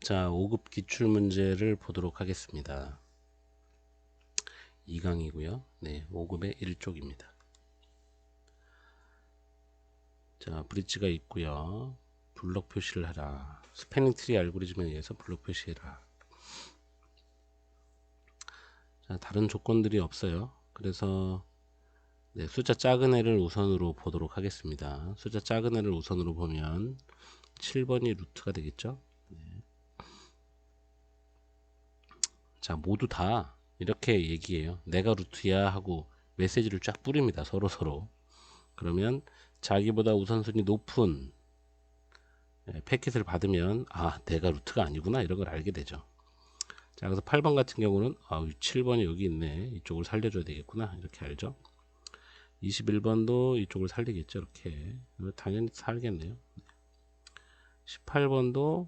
자, 5급 기출문제를 보도록 하겠습니다. 2강이고요. 네, 5급의 1쪽입니다. 자, 브릿지가 있고요. 블록 표시를 하라. 스패닝 트리 알고리즘에 의해서 블록 표시해라. 자, 다른 조건들이 없어요. 그래서 네, 숫자 작은 애를 우선으로 보도록 하겠습니다. 숫자 작은 애를 우선으로 보면 7번이 루트가 되겠죠. 자, 모두 다 이렇게 얘기해요. 내가 루트야 하고 메시지를 쫙 뿌립니다. 서로. 그러면 자기보다 우선순위 높은 패킷을 받으면 내가 루트가 아니구나 이런 걸 알게 되죠. 자, 그래서 8번 같은 경우는 7번이 여기 있네, 이쪽을 살려줘야 되겠구나 이렇게 알죠. 21번도 이쪽을 살리겠죠. 이렇게 당연히 살겠네요. 18번도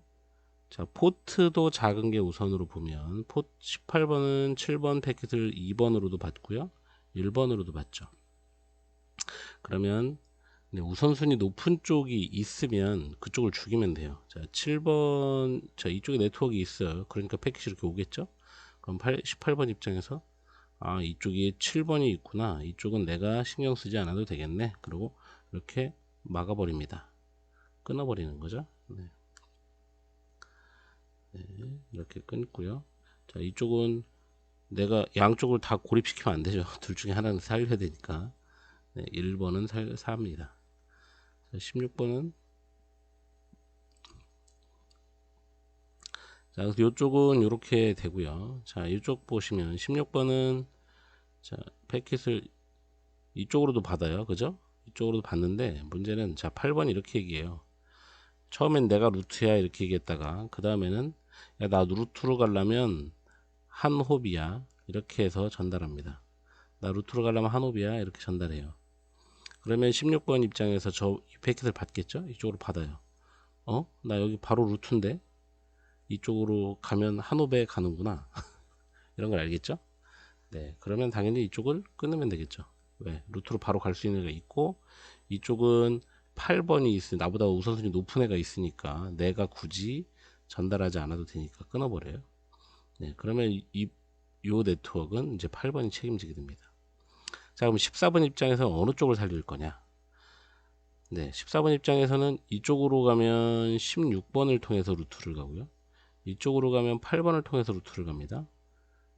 자, 포트도 작은 게 우선으로 보면 18번은 7번 패킷을 2번으로도 받고요, 1번으로도 받죠. 그러면 우선순위 높은 쪽이 있으면 그쪽을 죽이면 돼요. 자, 7번, 자, 이쪽에 네트워크가 있어요. 그러니까 패킷이 이렇게 오겠죠? 그럼 18번 입장에서 이쪽에 7번이 있구나. 이쪽은 내가 신경 쓰지 않아도 되겠네. 그리고 이렇게 막아버립니다. 끊어버리는 거죠. 네. 이렇게 끊고요. 자, 이쪽은 내가 양쪽을 다 고립시키면 안 되죠. 둘 중에 하나는 살려야 되니까. 네, 1번은 삽니다. 16번은 자, 그래서 이쪽은 이렇게 되고요. 자, 이쪽 보시면 16번은 자, 패킷을 이쪽으로도 받아요. 그죠? 이쪽으로도 받는데 문제는 자, 8번 이렇게 얘기해요. 처음엔 내가 루트야 이렇게 얘기했다가 그 다음에는 야, 나 루트로 가려면 한 홉이야 이렇게 해서 전달합니다. 나 루트로 가려면 한 홉이야 이렇게 전달해요. 그러면 16번 입장에서 저 패킷을 받겠죠? 이쪽으로 받아요. 나 여기 바로 루트인데 이쪽으로 가면 한 홉에 가는구나. 이런 걸 알겠죠? 네, 그러면 당연히 이쪽을 끊으면 되겠죠. 왜? 루트로 바로 갈 수 있는 애가 있고 이쪽은 8번이 있으니 나보다 우선순위 높은 애가 있으니까 내가 굳이 전달하지 않아도 되니까 끊어버려요. 네, 그러면 요 네트워크는 이제 8번이 책임지게 됩니다. 자, 그럼 14번 입장에서 어느 쪽을 살릴 거냐? 네, 14번 입장에서는 이쪽으로 가면 16번을 통해서 루트를 가고요. 이쪽으로 가면 8번을 통해서 루트를 갑니다.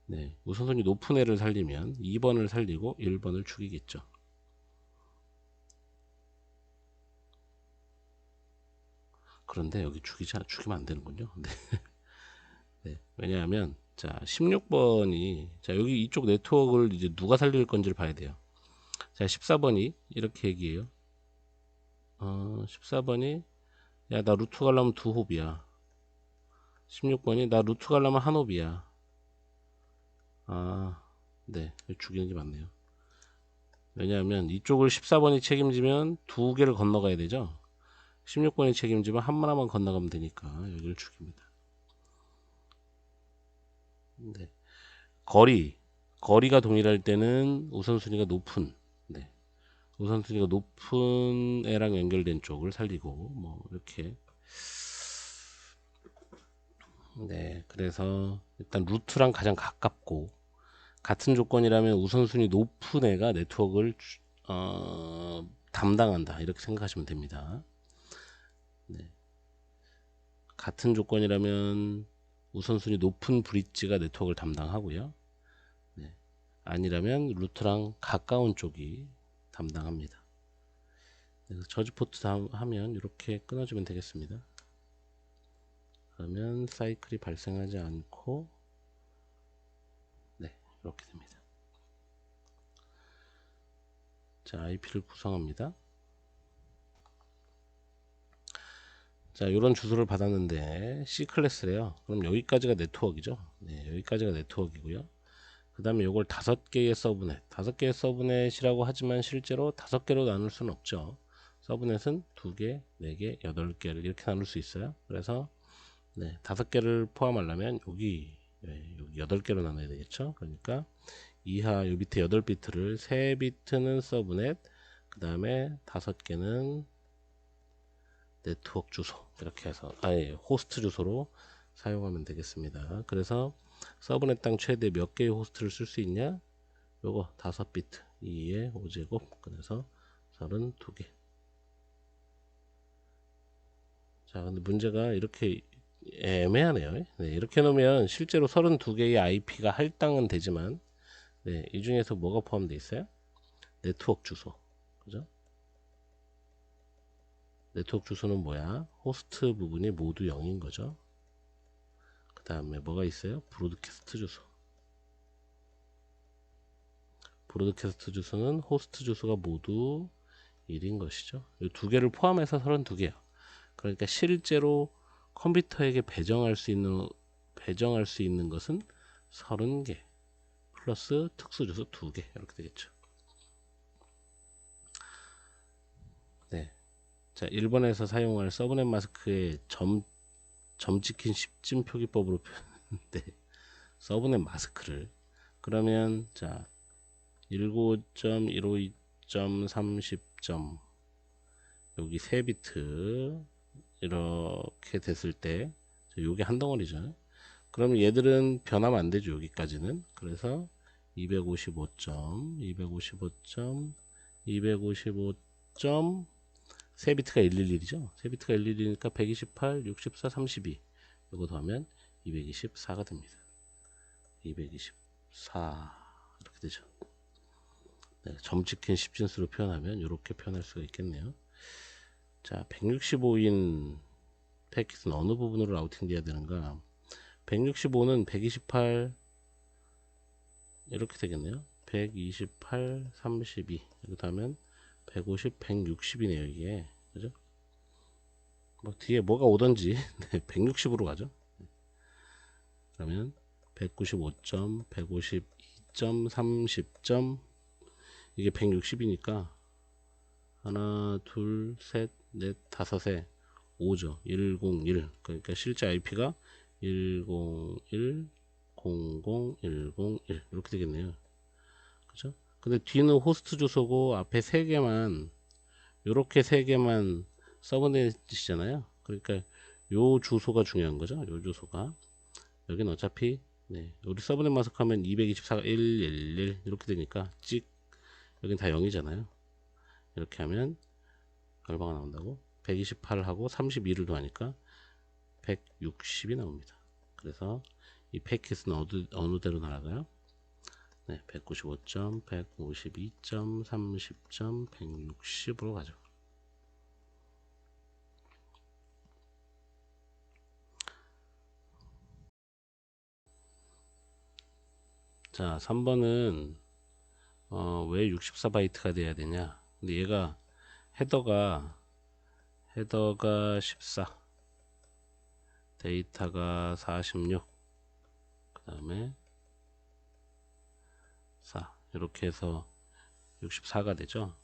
네, 우선순위 높은 애를 살리면 2번을 살리고 1번을 죽이겠죠. 그런데 여기 죽이면 안 되는군요. 네. 네, 왜냐하면 자, 16번이 자, 여기 이쪽 네트워크를 이제 누가 살릴 건지를 봐야 돼요. 자, 14번이 이렇게 얘기해요. 14번이 야, 나 루트 가려면 두 홉이야. 16번이 나 루트 가려면 한 홉이야. 네, 죽이는 게 맞네요. 왜냐하면 이쪽을 14번이 책임지면 두 개를 건너가야 되죠. 16번이 책임지면 하나만 건너가면 되니까 여기를 죽입니다. 네. 거리가 동일할 때는 우선순위가 높은 우선순위가 높은 애랑 연결된 쪽을 살리고 뭐 이렇게. 네, 그래서 일단 루트랑 가장 가깝고 같은 조건이라면 우선순위 높은 애가 네트워크를 담당한다 이렇게 생각하시면 됩니다. 네. 같은 조건이라면 우선순위 높은 브릿지가 네트워크를 담당하고요. 네. 아니라면 루트랑 가까운 쪽이 담당합니다. 그래서 저지 포트 하면 이렇게 끊어주면 되겠습니다. 그러면 사이클이 발생하지 않고 네, 이렇게 됩니다. 자, IP를 구성합니다. 자, 이런 주소를 받았는데 C 클래스래요. 그럼 여기까지가 네트워크이죠. 네, 여기까지가 네트워크이고요. 그 다음에 이걸 5개의 서브넷, 5개의 서브넷이라고 하지만 실제로 5개로 나눌 수는 없죠. 서브넷은 2개, 4개, 8개를 이렇게 나눌 수 있어요. 그래서 네, 5개를 포함하려면 여기 8개로 나눠야 되겠죠. 그러니까 이하 요 밑에 8비트를 3비트는 서브넷, 그 다음에 5개는 네트워크 주소 이렇게 해서 호스트 주소로 사용하면 되겠습니다. 그래서 서브넷 당 최대 몇 개의 호스트를 쓸 수 있냐? 요거 5비트 2의 5제곱 그래서 32개. 자, 근데 문제가 이렇게 애매하네요. 네, 이렇게 놓으면 실제로 32개의 IP가 할당은 되지만, 네, 이 중에서 뭐가 포함되어 있어요? 네트워크 주소. 그죠? 네트워크 주소는 뭐야? 호스트 부분이 모두 0인 거죠. 그 다음에 뭐가 있어요? 브로드캐스트 주소. 브로드캐스트 주소는 호스트 주소가 모두 1인 것이죠. 이 두 개를 포함해서 32개요. 그러니까 실제로 컴퓨터에게 배정할 수 있는 것은 30개 플러스 특수 주소 2개 이렇게 되겠죠. 네. 자, 1번에서 사용할 서브넷 마스크의 점 찍힌 10진 표기법으로 네. 서브넷 마스크를 그러면 자 19.152.30. 여기 3비트 이렇게 됐을 때 요게 한 덩어리죠. 그럼 얘들은 변하면 안 되죠. 여기까지는. 그래서 255점 3비트가 111이죠. 3비트가 111이니까 128, 64, 32 요거 더하면 224가 됩니다. 224 이렇게 되죠. 네, 점 찍힌 10진수로 표현하면 이렇게 표현할 수가 있겠네요. 자, 165인 패킷은 어느 부분으로 라우팅 돼야 되는가? 165는 128 이렇게 되겠네요. 128, 32 이렇게 하면 150, 160이네요. 이게 그죠? 뭐 뒤에 뭐가 오던지 네, 160으로 가죠. 그러면 195점, 152점, 30점 이게 160이니까 하나, 둘, 셋, 넷, 다섯에 5죠. 101. 그러니까 실제 IP가 101, 00, 101 이렇게 되겠네요. 그죠? 근데 뒤는 호스트 주소고 앞에 3개만 요렇게 3개만 서브넷이잖아요. 그러니까 요 주소가 중요한 거죠. 요 주소가 여기는 어차피 네, 우리 서브넷 마스크 하면 224가 111 이렇게 되니까 찍 여긴 다 0이잖아요. 이렇게 하면 얼마가 나온다고? 128을 하고 32를 더하니까 160이 나옵니다. 그래서 이 패킷은 어느 대로 날아가요? 네, 195점, 152점, 30점, 160으로 가죠. 자, 3번은 왜 64바이트가 돼야 되냐? 근데 얘가 헤더가 14, 데이터가 46, 그 다음에 4 이렇게 해서 64가 되죠.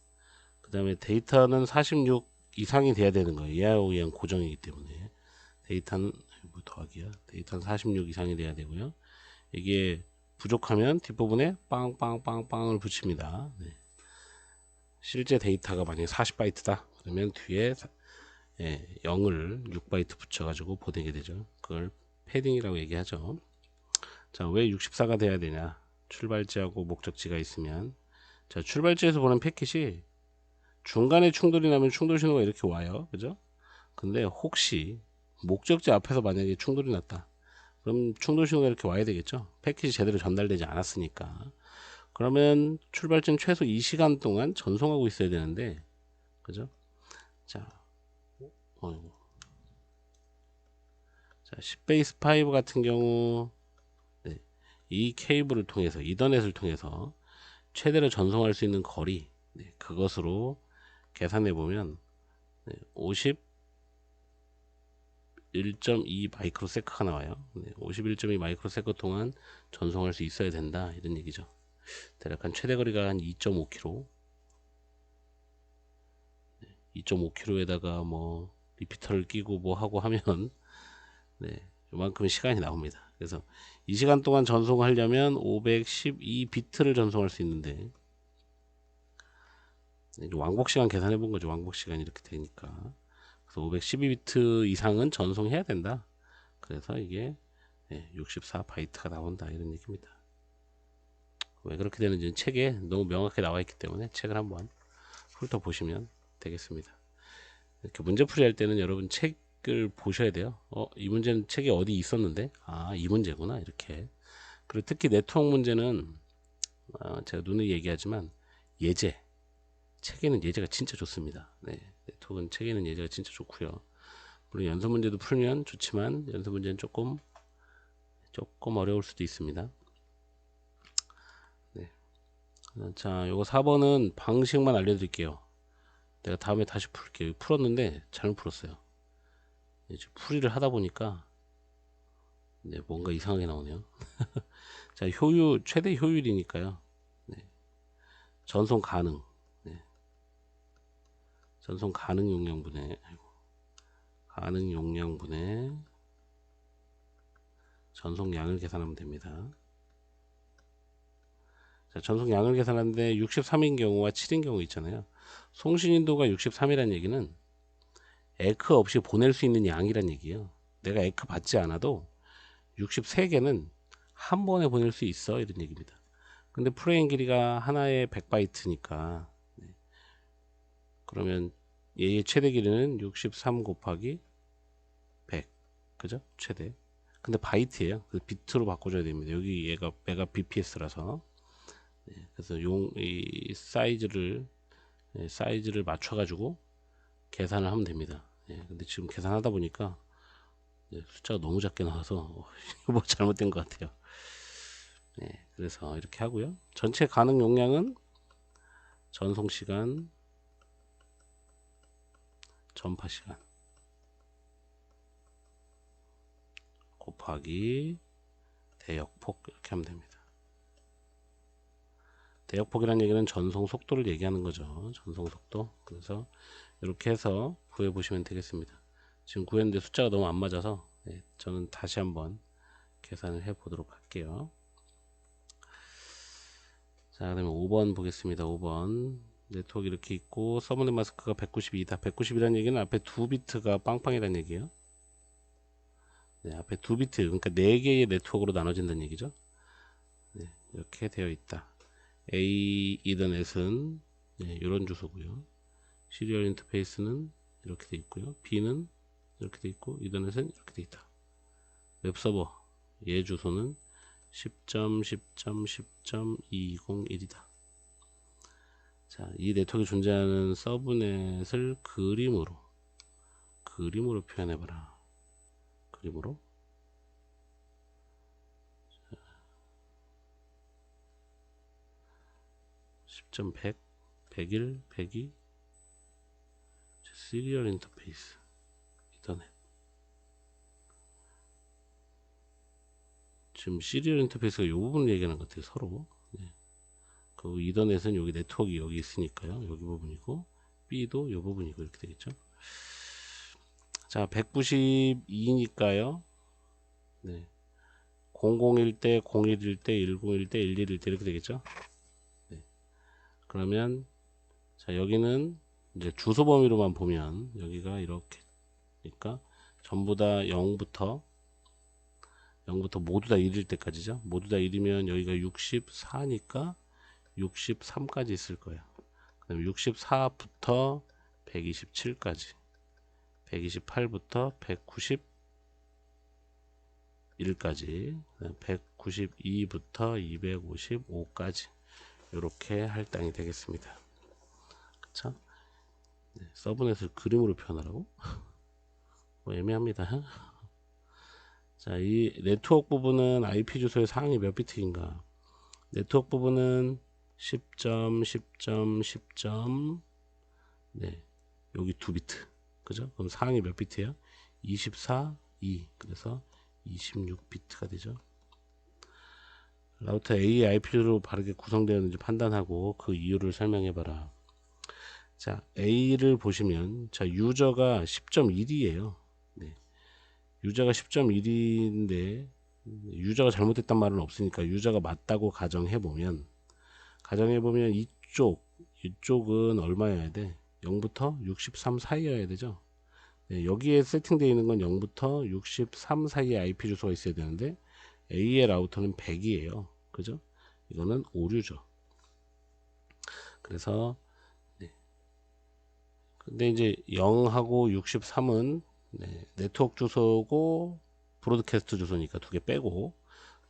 그 다음에 데이터는 46 이상이 돼야 되는 거예요. 얘하고 얘는 고정이기 때문에 데이터는 뭐 더하기야. 데이터는 46 이상이 돼야 되고요. 이게 부족하면 뒷부분에 빵빵빵빵을 붙입니다. 네. 실제 데이터가 만약에 40바이트다 그러면 뒤에 0을 6바이트 붙여가지고 보내게 되죠. 그걸 패딩이라고 얘기하죠. 자, 왜 64가 돼야 되냐? 출발지하고 목적지가 있으면 자, 출발지에서 보낸 패킷이 중간에 충돌이 나면 충돌 신호가 이렇게 와요. 그죠? 근데 혹시 목적지 앞에서 만약에 충돌이 났다. 그럼 충돌 신호가 이렇게 와야 되겠죠. 패킷이 제대로 전달되지 않았으니까. 그러면 출발전 최소 2시간 동안 전송하고 있어야 되는데, 그죠? 자, 자, 10베이스5 같은 경우, 네, 이 케이블을 통해서, 이더넷을 통해서 최대로 전송할 수 있는 거리, 네, 그것으로 계산해 보면, 네, 51.2 마이크로세컨드가 나와요. 네, 51.2 마이크로세컨드 동안 전송할 수 있어야 된다. 이런 얘기죠. 대략 한 최대 거리가 한 2.5km. 2.5km에다가 뭐 리피터를 끼고 뭐 하고 하면 네, 요만큼 시간이 나옵니다. 그래서 이 시간 동안 전송하려면 512비트를 전송할 수 있는데 왕복 시간 계산해 본 거죠. 왕복 시간 이렇게 되니까. 그래서 512비트 이상은 전송해야 된다. 그래서 이게 64바이트가 나온다 이런 얘기입니다. 왜 그렇게 되는지는 책에 너무 명확하게 나와 있기 때문에 책을 한번 훑어보시면 되겠습니다. 이렇게 문제풀이 할 때는 여러분 책을 보셔야 돼요. 이 문제는 책에 어디 있었는데 이 문제구나 이렇게. 그리고 특히 네트워크 문제는 제가 누누이 얘기하지만 예제, 책에는 예제가 진짜 좋습니다. 네, 네트워크는 책에는 예제가 진짜 좋고요. 물론 연습 문제도 풀면 좋지만 연습 문제는 조금 어려울 수도 있습니다. 네. 자, 요거 4번은 방식만 알려드릴게요. 내가 다음에 다시 풀게요. 풀었는데 잘못 풀었어요. 이제 풀이를 하다 보니까 뭔가 이상하게 나오네요. 자, 효율, 최대 효율이니까요. 네. 전송 가능. 네. 전송 가능 용량분의 가능 용량분의 전송량을 계산하면 됩니다. 자, 전송량을 계산하는데 63인 경우와 7인 경우 있잖아요. 송신인도가 63이라는 얘기는 에크 없이 보낼 수 있는 양이란 얘기예요. 내가 에크 받지 않아도 63개는 한 번에 보낼 수 있어 이런 얘기입니다. 근데 프레임 길이가 하나에 100바이트니까 그러면 얘의 최대 길이는 63 곱하기 100 그죠? 최대. 근데 바이트예요. 그래서 비트로 바꿔줘야 됩니다. 여기 얘가 메가 bps라서 그래서 이 사이즈를 맞춰가지고 계산을 하면 됩니다. 근데 지금 계산하다 보니까 숫자가 너무 작게 나와서 뭐 잘못된 것 같아요. 그래서 이렇게 하고요. 전체 가능 용량은 전송 시간, 전파 시간 곱하기 대역폭 이렇게 하면 됩니다. 대역폭이라는 얘기는 전송 속도를 얘기하는 거죠. 전송 속도. 그래서 이렇게 해서 구해 보시면 되겠습니다. 지금 구했는데 숫자가 너무 안 맞아서 저는 다시 한번 계산을 해 보도록 할게요. 자, 그러면 5번 보겠습니다. 5번 네트워크 이렇게 있고 서브넷 마스크가 192다. 190이라는 얘기는 앞에 2비트가 빵빵이라는 얘기예요. 앞에 2비트, 그러니까 4개의 네트워크로 나눠진다는 얘기죠. 이렇게 되어 있다. A 이더넷은 이런 주소고요. 시리얼 인터페이스는 이렇게 되어 있고요. B는 이렇게 되어 있고 이더넷은 이렇게 되어 있다. 웹서버 얘 주소는 10.10.10.201이다. 자, 이 네트워크에 존재하는 서브넷을 그림으로 표현해봐라. 그림으로 10.100, 101, 102 시리얼 인터페이스 이더넷. 지금 시리얼 인터페이스가 이 부분을 얘기하는 것 같아요. 서로. 그 이더넷은 여기 네트워크 여기 있으니까요. 여기 부분이고 B도 이 부분이고 이렇게 되겠죠. 자, 192니까요. 001 때, 01일 때, 101일 때, 111일 때 이렇게 되겠죠. 그러면 자, 여기는 이제 주소 범위로만 보면 여기가 이렇게 그러니까 전부 다 0부터 모두 다 1일 때까지죠. 모두 다 1이면 여기가 64니까 63까지 있을 거예요. 그다음에 64부터 127까지 128부터 191까지 192부터 255까지 이렇게 할당이 되겠습니다. 그쵸? 서브넷을 그림으로 표현하라고? 뭐 애매합니다. 자, 이 네트워크 부분은 IP 주소의 상위 몇 비트인가? 네트워크 부분은 10.10.10. 여기 2비트. 그죠? 그럼 상위 몇 비트예요? 24, 2. 그래서 26비트가 되죠. 라우터 A IP로 바르게 구성되었는지 판단하고 그 이유를 설명해봐라. 자, A를 보시면 자, 유저가 10.1이에요. 유저가 10.1인데 유저가 잘못했단 말은 없으니까 유저가 맞다고 가정해보면 이쪽은 얼마여야 돼? 0부터 63 사이여야 되죠. 네, 여기에 세팅되어 있는 건 0부터 63 사이에 IP 주소가 있어야 되는데 A의 라우터는 100이에요. 그죠? 이거는 오류죠. 그래서 네. 근데 이제 0하고 63은 네, 네트워크 주소고 브로드캐스트 주소니까 두 개 빼고,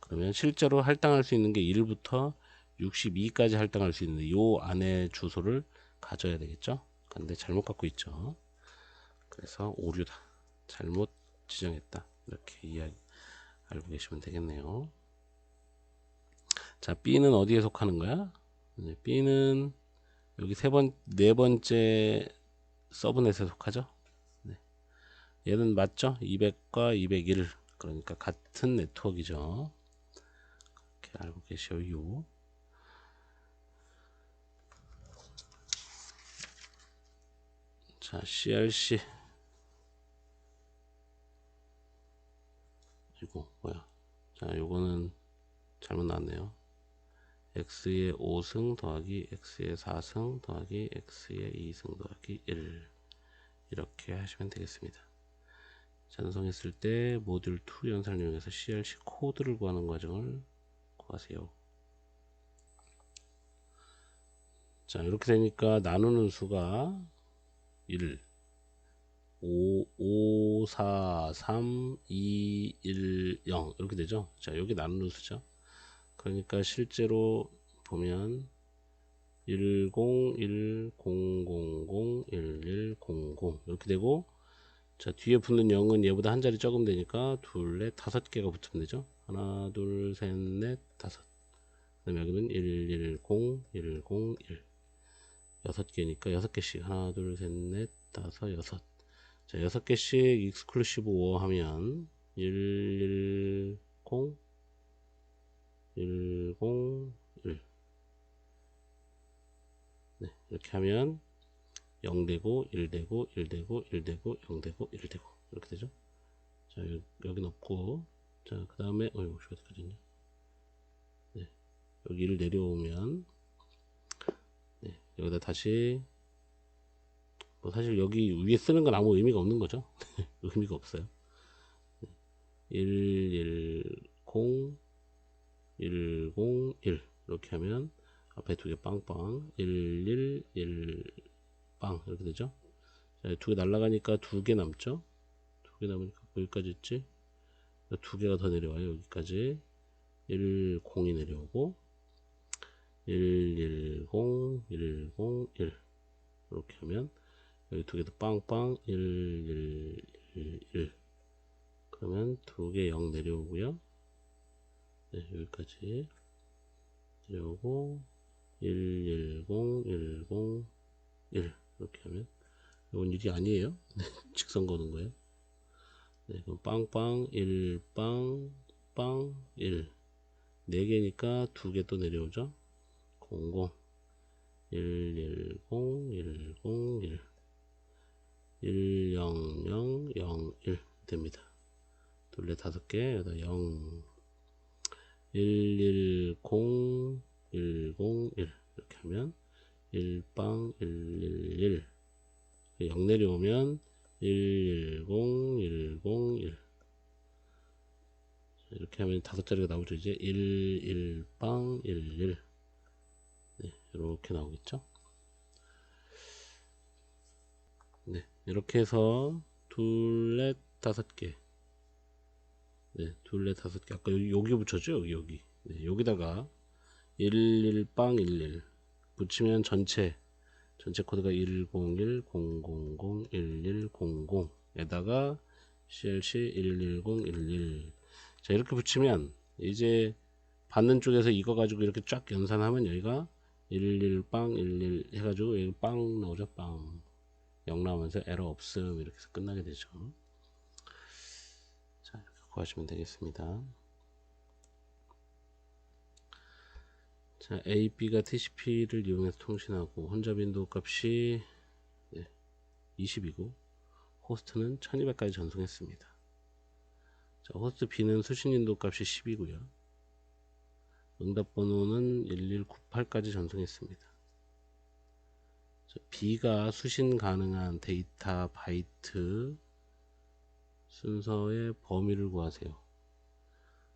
그러면 실제로 할당할 수 있는 게 1부터 62까지 할당할 수 있는데 요 안에 주소를 가져야 되겠죠. 근데 잘못 갖고 있죠. 그래서 오류다, 잘못 지정했다, 이렇게 이야기 알고 계시면 되겠네요. 자, B는 어디에 속하는 거야? 네, B는 여기 네 번째 서브넷에 속하죠. 네. 얘는 맞죠? 200과 201, 그러니까 같은 네트워크이죠. 이렇게 알고 계셔요. 자, CRC. 이거 뭐야? 자, 요거는 잘못 나왔네요. x의 5승 더하기 x의 4승 더하기 x의 2승 더하기 1, 이렇게 하시면 되겠습니다. 전송했을 때 모듈 2 연산을 이용해서 CRC 코드를 구하는 과정을 구하세요. 자, 이렇게 되니까 나누는 수가 1, 5, 4, 3, 2, 1, 0 이렇게 되죠. 자, 여기 나누는 수죠. 그러니까 실제로 보면 10, 1, 0, 0, 0, 1, 1, 0, 0 이렇게 되고, 자, 뒤에 붙는 0은 얘보다 한 자리 적으면 되니까 둘, 넷, 다섯 개가 붙으면 되죠. 하나, 둘, 셋, 넷, 다섯. 그 다음에 여기는 1, 1, 0, 1, 0, 1. 여섯 개니까 여섯 개씩. 하나, 둘, 셋, 넷, 다섯, 여섯. 자, 여섯 개씩 익스클루시브 5 하면 1, 1, 0, 1, 0, 1. 네, 이렇게 하면 0 되고 1 되고 1 되고 1 되고 0 되고 1 되고 이렇게 되죠. 자, 여기 넣고, 자, 그 다음에 이거 어디까지냐? 네, 여기 1 내려오면, 네, 여기다 다시, 뭐 사실 여기 위에 쓰는 건 아무 의미가 없는 거죠. 의미가 없어요. 1, 1, 0, 1, 0, 1 이렇게 하면 앞에 두 개 빵빵, 1, 1, 1, 빵 이렇게 되죠. 자, 두 개 날라가니까 두 개 남죠. 두 개 남으니까 여기까지 있지. 두 개가 더 내려와요. 여기까지 1, 0이 내려오고 1, 1, 0, 1, 0, 1 이렇게 하면 여기 두 개 더 빵빵 1, 1, 1, 1 그러면 두 개 0 내려오고요. 네, 여기까지 내려오고 1, 1, 0, 1, 0, 1 이렇게 하면 이건 일이 아니에요. 직선 거는 거예요. 네, 그럼 빵빵 1, 빵, 빵, 1 4개니까 두 개 또 내려오죠. 00 1, 1, 0, 1, 0, 1 1, 0, 0, 0, 1 됩니다. 둘레 다섯 개, 여기다 0, 1, 1, 0, 1, 0, 1 이렇게 하면 1빵 1, 1, 1 0 내려오면 1, 1, 0, 1, 0, 1 이렇게 하면 다섯 자리가 나오죠. 이제 1, 1빵 1, 1 네, 이렇게 나오겠죠. 네, 이렇게 해서 둘, 넷, 다섯 개. 네, 둘, 넷, 다섯 개. 아까 여기 붙였죠? 여기. 네, 여기다가 11빵 11 붙이면 전체 코드가 101-000-1100에다가 CLC 11011. 자, 이렇게 붙이면 이제 받는 쪽에서 이거 가지고 이렇게 쫙 연산하면 여기가 11빵 11 해가지고 여기 빵 나오죠. 빵 0 나오면서 에러 없음 이렇게 해서 끝나게 되죠. 자, 이렇게 구하시면 되겠습니다. 자, A, B가 TCP를 이용해서 통신하고 혼잡 빈도 값이 20이고 호스트는 1200까지 전송했습니다. 자, 호스트 B는 수신 빈도 값이 10이고요. 응답 번호는 1198까지 전송했습니다. 자, B가 수신 가능한 데이터 바이트 순서의 범위를 구하세요.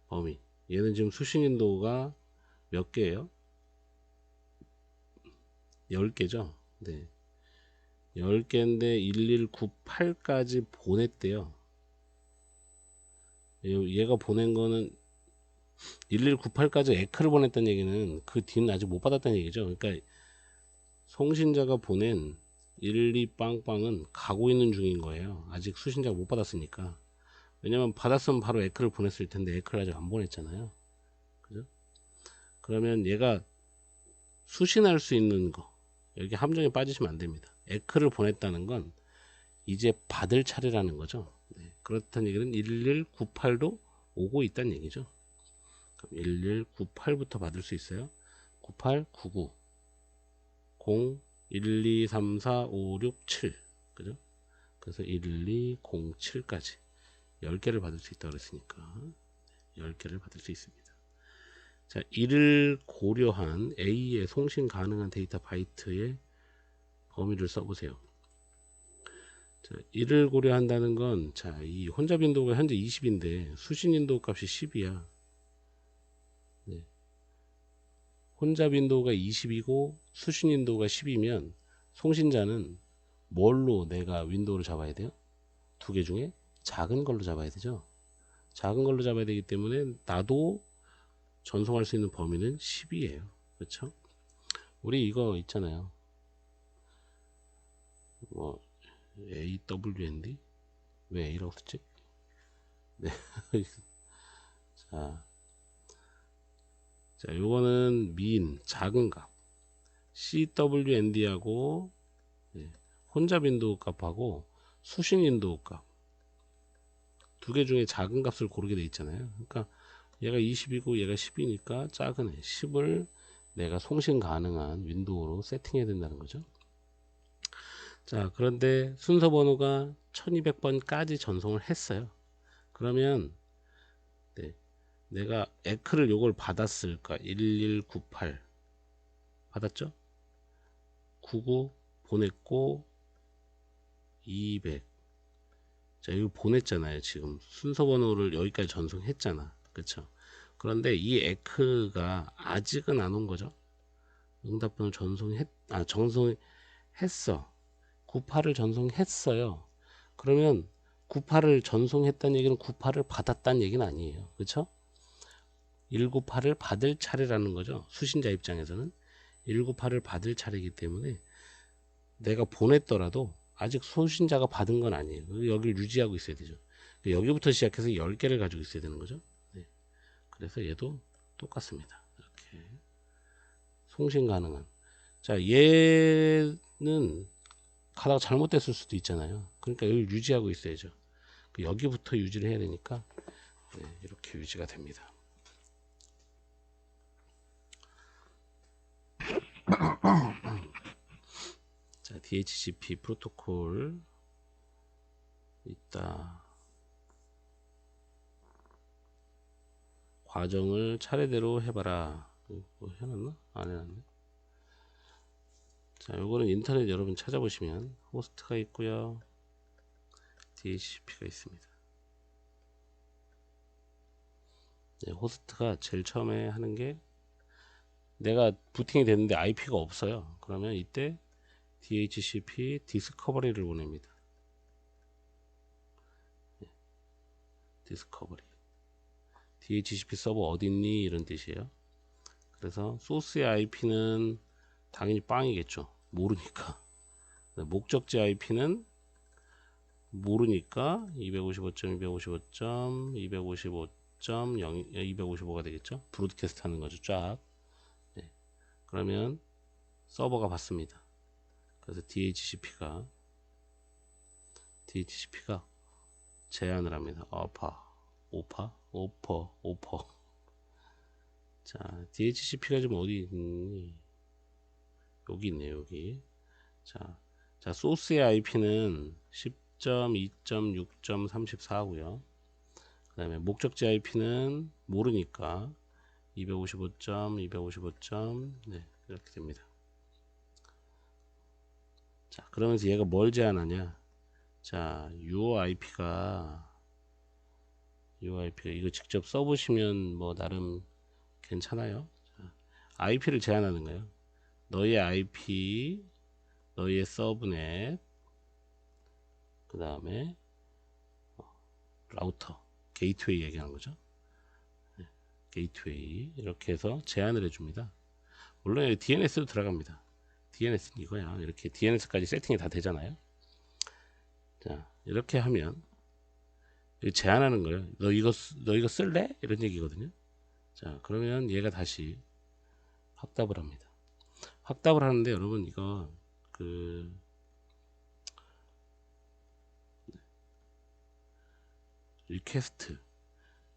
범위. 얘는 지금 수신 인도가 몇 개예요? 10개죠? 네. 10개인데 1198까지 보냈대요. 얘가 보낸 거는 1198까지 에크를 보냈다는 얘기는 그 뒤는 아직 못 받았다는 얘기죠. 그러니까 송신자가 보낸 12빵빵은 가고 있는 중인 거예요. 아직 수신자가 못 받았으니까. 왜냐면 받았으면 바로 에크를 보냈을 텐데 에크를 아직 안 보냈잖아요. 그죠? 그러면 얘가 수신할 수 있는 거, 여기 함정에 빠지시면 안 됩니다. 에크를 보냈다는 건 이제 받을 차례라는 거죠. 네. 그렇다는 얘기는 1198도 오고 있다는 얘기죠. 그럼 1198부터 받을 수 있어요. 98, 99, 0, 1, 2, 3, 4, 5, 6, 7. 그죠? 그래서 1, 2, 0, 7까지 10개를 받을 수 있다고 그랬으니까 10개를 받을 수 있습니다. 자, 이를 고려한 A의 송신 가능한 데이터 바이트의 범위를 써보세요. 자, 이를 고려한다는 건, 자, 이 혼잡 인도가 현재 20인데 수신 인도 값이 10이야. 네. 혼잡 인도가 20이고 수신 인도가 10이면 송신자는 뭘로 내가 윈도우를 잡아야 돼요? 두 개 중에 작은 걸로 잡아야 되죠. 작은 걸로 잡아야 되기 때문에 나도 전송할 수 있는 범위는 10이에요. 그렇죠? 우리 이거 있잖아요. 뭐 AWND 왜 A라고 썼지? 네. 자, 요거는 민 작은 값 CWND하고 혼잡 인도 값하고 수신 인도 값 두 개 중에 작은 값을 고르게 돼 있잖아요. 그러니까 얘가 20이고 얘가 10이니까 작은 애 10을 내가 송신 가능한 윈도우로 세팅해야 된다는 거죠. 자, 그런데 순서 번호가 1200번까지 전송을 했어요. 그러면 네, 내가 에크를 요걸 받았을까? 1198 받았죠? 99 보냈고 200. 자, 이거 보냈잖아요. 지금 순서 번호를 여기까지 전송했잖아. 그쵸? 그런데 이 에크가 아직은 안 온 거죠. 응답번호 전송했어. 98을 전송했어요. 그러면 98을 전송했다는 얘기는 98을 받았다는 얘기는 아니에요. 그쵸? 198을 받을 차례라는 거죠. 수신자 입장에서는 198을 받을 차례이기 때문에 내가 보냈더라도 아직 수신자가 받은 건 아니에요. 여기를 유지하고 있어야 되죠. 여기부터 시작해서 10개를 가지고 있어야 되는 거죠. 네. 그래서 얘도 똑같습니다. 이렇게 송신 가능한. 자, 얘는 가다가 잘못됐을 수도 있잖아요. 그러니까 여기를 유지하고 있어야죠. 여기부터 유지를 해야 되니까 네, 이렇게 유지가 됩니다. 자, DHCP 프로토콜 있다. 과정을 차례대로 해봐라. 뭐 해놨나? 안 해놨네. 자, 요거는 인터넷 여러분 찾아보시면 호스트가 있고요, DHCP가 있습니다. 네, 호스트가 제일 처음에 하는 게 내가 부팅이 됐는데 IP가 없어요. 그러면 이때 DHCP 디스커버리를 보냅니다. 네, 디스커버리. DHCP 서버 어딨니? 이런 뜻이에요. 그래서 소스의 IP는 당연히 빵이겠죠. 모르니까. 목적지 IP는 모르니까 255.255.255.255가 되겠죠. 브로드캐스트 하는 거죠. 쫙. 네. 그러면 서버가 받습니다. 그래서 DHCP가 제안을 합니다. 오퍼. 자, DHCP가 지금 어디 있니? 여기 있네요. 여기. 자, 소스의 IP는 10.2.6.34고요. 그 다음에 목적지 IP는 모르니까 255. 네, 이렇게 됩니다. 자, 그러면서 얘가 뭘 제안하냐? 자, your IP가 UIP가 이거 직접 써보시면 뭐 나름 괜찮아요. 자, IP를 제한하는 거예요. 너의 IP, 너의 서브넷, 그 다음에 라우터, 게이트웨이 얘기하는 거죠. 게이트웨이 이렇게 해서 제한을 해줍니다. 물론 DNS도 들어갑니다. DNS는 이거야. 이렇게 DNS까지 세팅이 다 되잖아요. 자, 이렇게 하면 제한하는 거예요. 너 이거 쓸래? 이런 얘기거든요. 자, 그러면 얘가 다시 확답을 합니다. 확답을 하는데 여러분 이거 그 리퀘스트,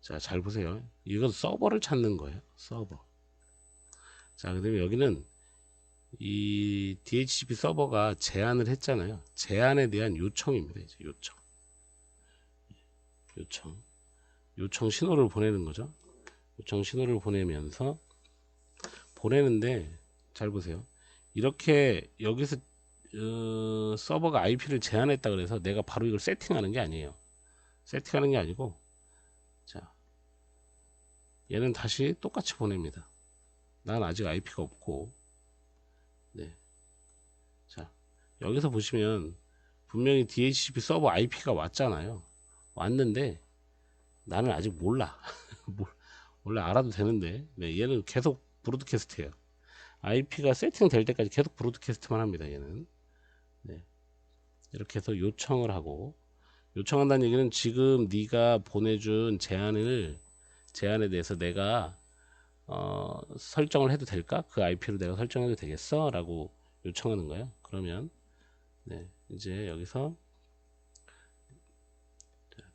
자, 잘 보세요. 이건 서버를 찾는 거예요. 서버. 자, 그 다음에 여기는 이 DHCP 서버가 제한을 했잖아요. 제한에 대한 요청입니다. 이제 요청 신호를 보내는 거죠. 요청 신호를 보내면서 보내는데 잘 보세요. 이렇게 여기서 서버가 IP를 제한했다 그래서 내가 바로 이걸 세팅하는 게 아니에요. 세팅하는 게 아니고, 자, 얘는 다시 똑같이 보냅니다. 난 아직 IP가 없고, 네. 자, 여기서 보시면 분명히 DHCP 서버 IP가 왔잖아요. 왔는데 나는 아직 몰라. 원래 알아도 되는데, 네, 얘는 계속 브로드캐스트예요. IP가 세팅될 때까지 계속 브로드캐스트만 합니다. 얘는. 네. 이렇게 해서 요청을 하고, 요청한다는 얘기는 지금 네가 보내준 제안에 대해서 내가 설정을 해도 될까? 그 IP로 내가 설정해도 되겠어? 라고 요청하는 거예요. 그러면 네, 이제 여기서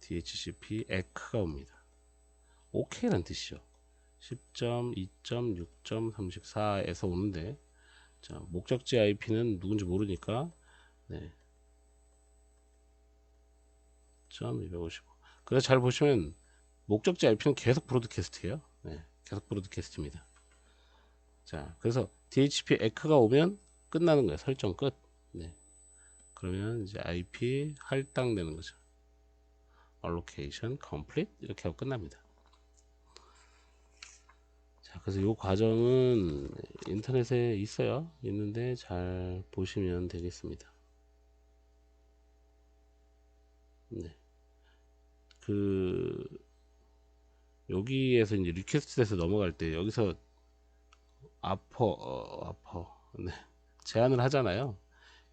DHCP ec가 옵니다. OK라는 뜻이죠. 10.2.6.34에서 오는데, 자, 목적지 IP는 누군지 모르니까, 네, 255. 그래서 잘 보시면 목적지 IP는 계속 브로드캐스트예요. 네, 계속 브로드캐스트입니다. 자, 그래서 DHCP ec가 오면 끝나는 거예요. 설정 끝. 네. 그러면 이제 IP 할당되는 거죠. allocation complete 이렇게 하고 끝납니다. 자, 그래서 이 과정은 인터넷에 있어요. 있는데 잘 보시면 되겠습니다. 네. 그 여기에서 이제 리퀘스트에서 넘어갈 때 여기서 네. 제한을 하잖아요.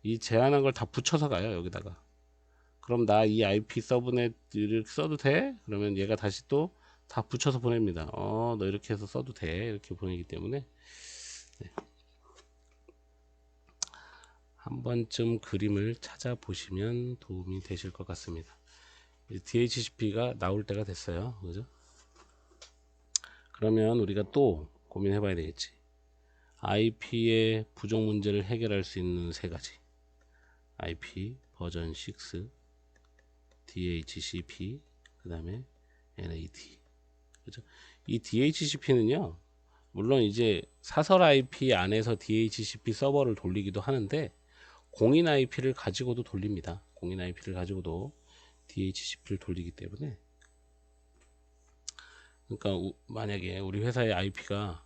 이 제한한 걸 다 붙여서 가요. 여기다가. 그럼 나 이 IP 서브넷을 써도 돼? 그러면 얘가 다시 또 다 붙여서 보냅니다. 너 이렇게 해서 써도 돼. 이렇게 보내기 때문에 네. 한 번쯤 그림을 찾아보시면 도움이 되실 것 같습니다. DHCP가 나올 때가 됐어요. 그죠? 그러면 우리가 또 고민해 봐야 되겠지. IP의 부족 문제를 해결할 수 있는 세 가지. IP 버전 6, DHCP, 그 다음에 NAT. 그죠? 이 DHCP는요, 물론 이제 사설 IP 안에서 DHCP 서버를 돌리기도 하는데, 공인 IP를 가지고도 돌립니다. 공인 IP를 가지고도 DHCP를 돌리기 때문에, 그러니까 만약에 우리 회사의 IP가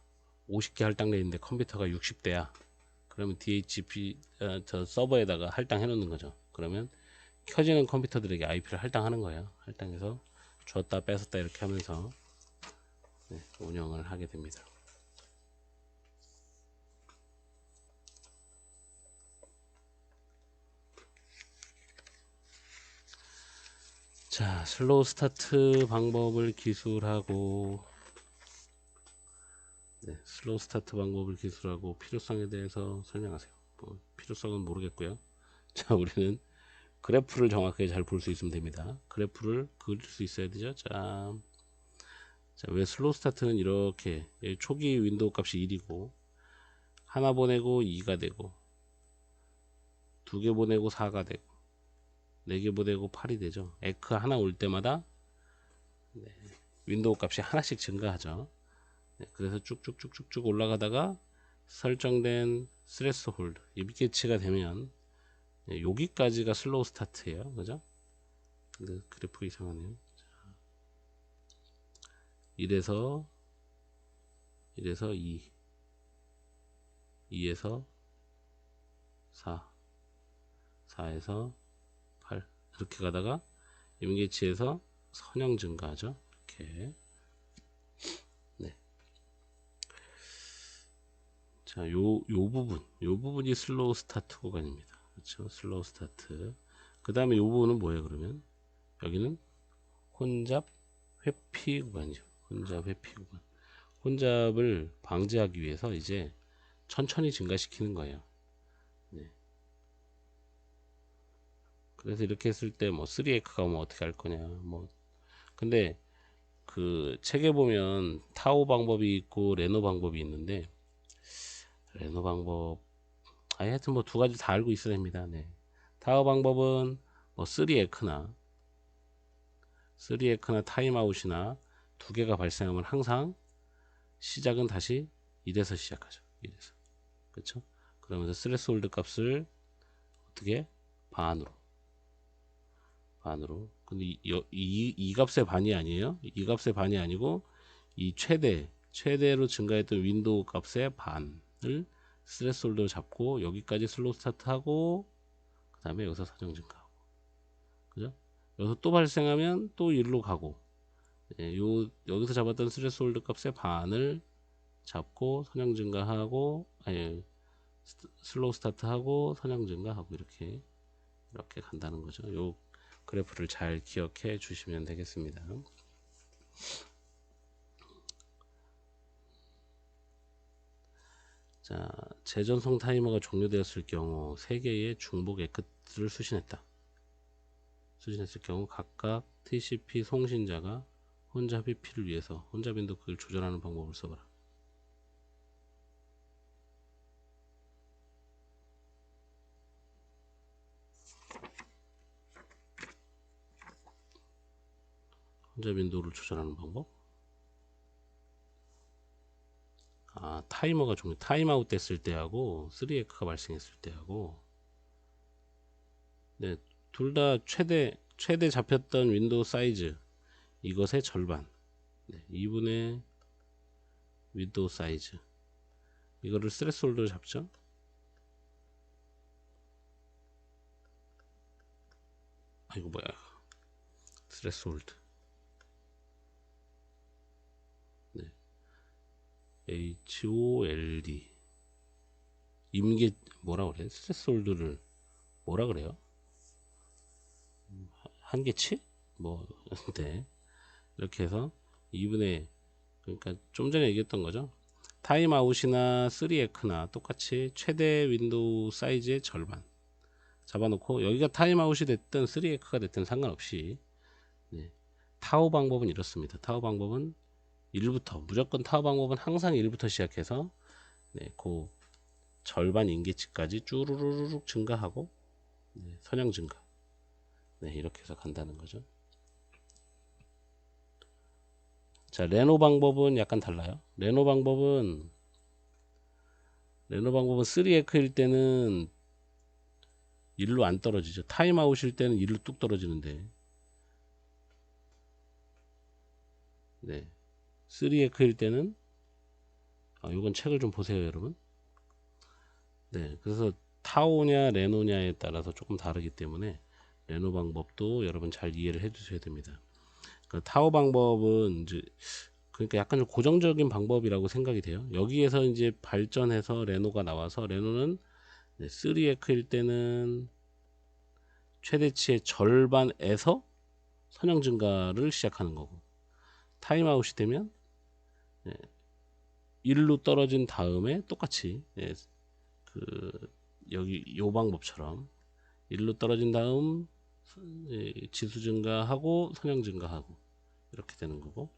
50개 할당되어 있는데 컴퓨터가 60대야. 그러면 DHCP 저 서버에다가 할당해 놓는 거죠. 그러면 켜지는 컴퓨터들에게 IP를 할당하는 거예요. 할당해서 줬다 뺐었다 이렇게 하면서 네, 운영을 하게 됩니다. 자, 슬로우 스타트 방법을 기술하고, 네, 슬로우 스타트 방법을 기술하고 필요성에 대해서 설명하세요. 뭐, 필요성은 모르겠고요. 자, 우리는 그래프를 정확하게 잘 볼 수 있으면 됩니다. 그래프를 그릴 수 있어야 되죠. 자, 왜 슬로우 스타트는 이렇게 초기 윈도우 값이 1이고 하나 보내고 2가 되고 2개 보내고 4가 되고 4개 보내고 8이 되죠. 에크 하나 올 때마다 네, 윈도우 값이 하나씩 증가하죠. 네, 그래서 쭉쭉쭉쭉쭉 올라가다가 설정된 스레스홀드 입계치가 되면 네, 여기까지가 슬로우 스타트예요. 그죠? 근데 그래프가 이상하네요. 1에서 2, 2에서 4, 4에서 8 이렇게 가다가 임계치에서 선형 증가하죠. 이렇게. 네. 자, 요 부분이 슬로우 스타트 구간입니다. 그렇죠? 슬로우 스타트. 그 다음에 요 부분은 뭐예요? 그러면 여기는 혼잡 회피 구간이죠. 혼잡 회피 구간. 혼잡을 방지하기 위해서 이제 천천히 증가시키는 거예요. 네. 그래서 이렇게 했을 때 뭐 3X가 오면 어떻게 할 거냐. 뭐 근데 그 책에 보면 타오 방법이 있고 레노 방법이 있는데 레노 방법 하여튼 뭐 두 가지 다 알고 있어야 됩니다. 네. 타오 방법은 뭐 3X나 타임아웃이나 두 개가 발생하면 항상 시작은 다시 1에서 시작하죠. 1에서. 그렇죠? 그러면서 스레스홀드 값을 어떻게 반으로. 근데 이 값의 반이 아니에요. 이 값의 반이 아니고 이 최대로 증가했던 윈도우 값의 반을 스레스홀드로 잡고 여기까지 슬로우 스타트하고 그 다음에 여기서 사정 증가하고, 그죠? 여기서 또 발생하면 또 1로 가고, 예, 여기서 잡았던 스레스홀드 값의 반을 잡고 선형 증가하고, 아니 슬로우 스타트하고 선형 증가하고 이렇게 간다는 거죠. 요 그래프를 잘 기억해 주시면 되겠습니다. 자, 재전송 타이머가 종료되었을 경우 3개의 중복 엑스를 수신했을 경우 각각 TCP 송신자가 혼잡 회피를 위해서 혼잡 윈도우 크기를 조절하는 방법을 써봐라. 혼잡 윈도우를 조절하는 방법? 아, 타이머가 타임아웃 됐을 때하고 3X가 발생했을 때하고, 네, 둘 다 최대 잡혔던 윈도우 사이즈 이것의 절반, 네, 2분의 윈도우 사이즈 이거를 스레스홀드로 잡죠. 이거 뭐야, 스레스홀드. 네, HOLD 임계 뭐라 그래? 스레스홀드를 뭐라 그래요? 한계치? 뭐 네, 이렇게 해서 2분의, 그러니까 좀 전에 얘기했던 거죠. 타임아웃이나 3X나 똑같이 최대 윈도우 사이즈의 절반 잡아놓고 여기가 타임아웃이 됐든 3X가 됐든 상관없이, 네, 타오 방법은 이렇습니다. 타오 방법은 1부터 무조건 타오 방법은 항상 1부터 시작해서, 네, 그 절반 임계치까지 쭈루루룩 증가하고, 네, 선형 증가, 네, 이렇게 해서 간다는 거죠. 자, 레노 방법은 약간 달라요. 레노 방법은 3X일 때는 1로 안 떨어지죠. 타임아웃일 때는 1로 뚝 떨어지는데, 네, 3X일 때는, 이건 책을 좀 보세요, 여러분. 네, 그래서 타오냐 레노냐에 따라서 조금 다르기 때문에 레노 방법도 여러분 잘 이해를 해 주셔야 됩니다. 그 타오 방법은 이제 그러니까 약간 좀 고정적인 방법이라고 생각이 돼요. 여기에서 이제 발전해서 레노가 나와서, 레노는 3X일 때는 최대치의 절반에서 선형 증가를 시작하는 거고, 타임아웃이 되면 1로 떨어진 다음에 똑같이, 그 여기 요 방법처럼 1로 떨어진 다음 지수 증가하고 선형 증가하고 이렇게 되는 거고.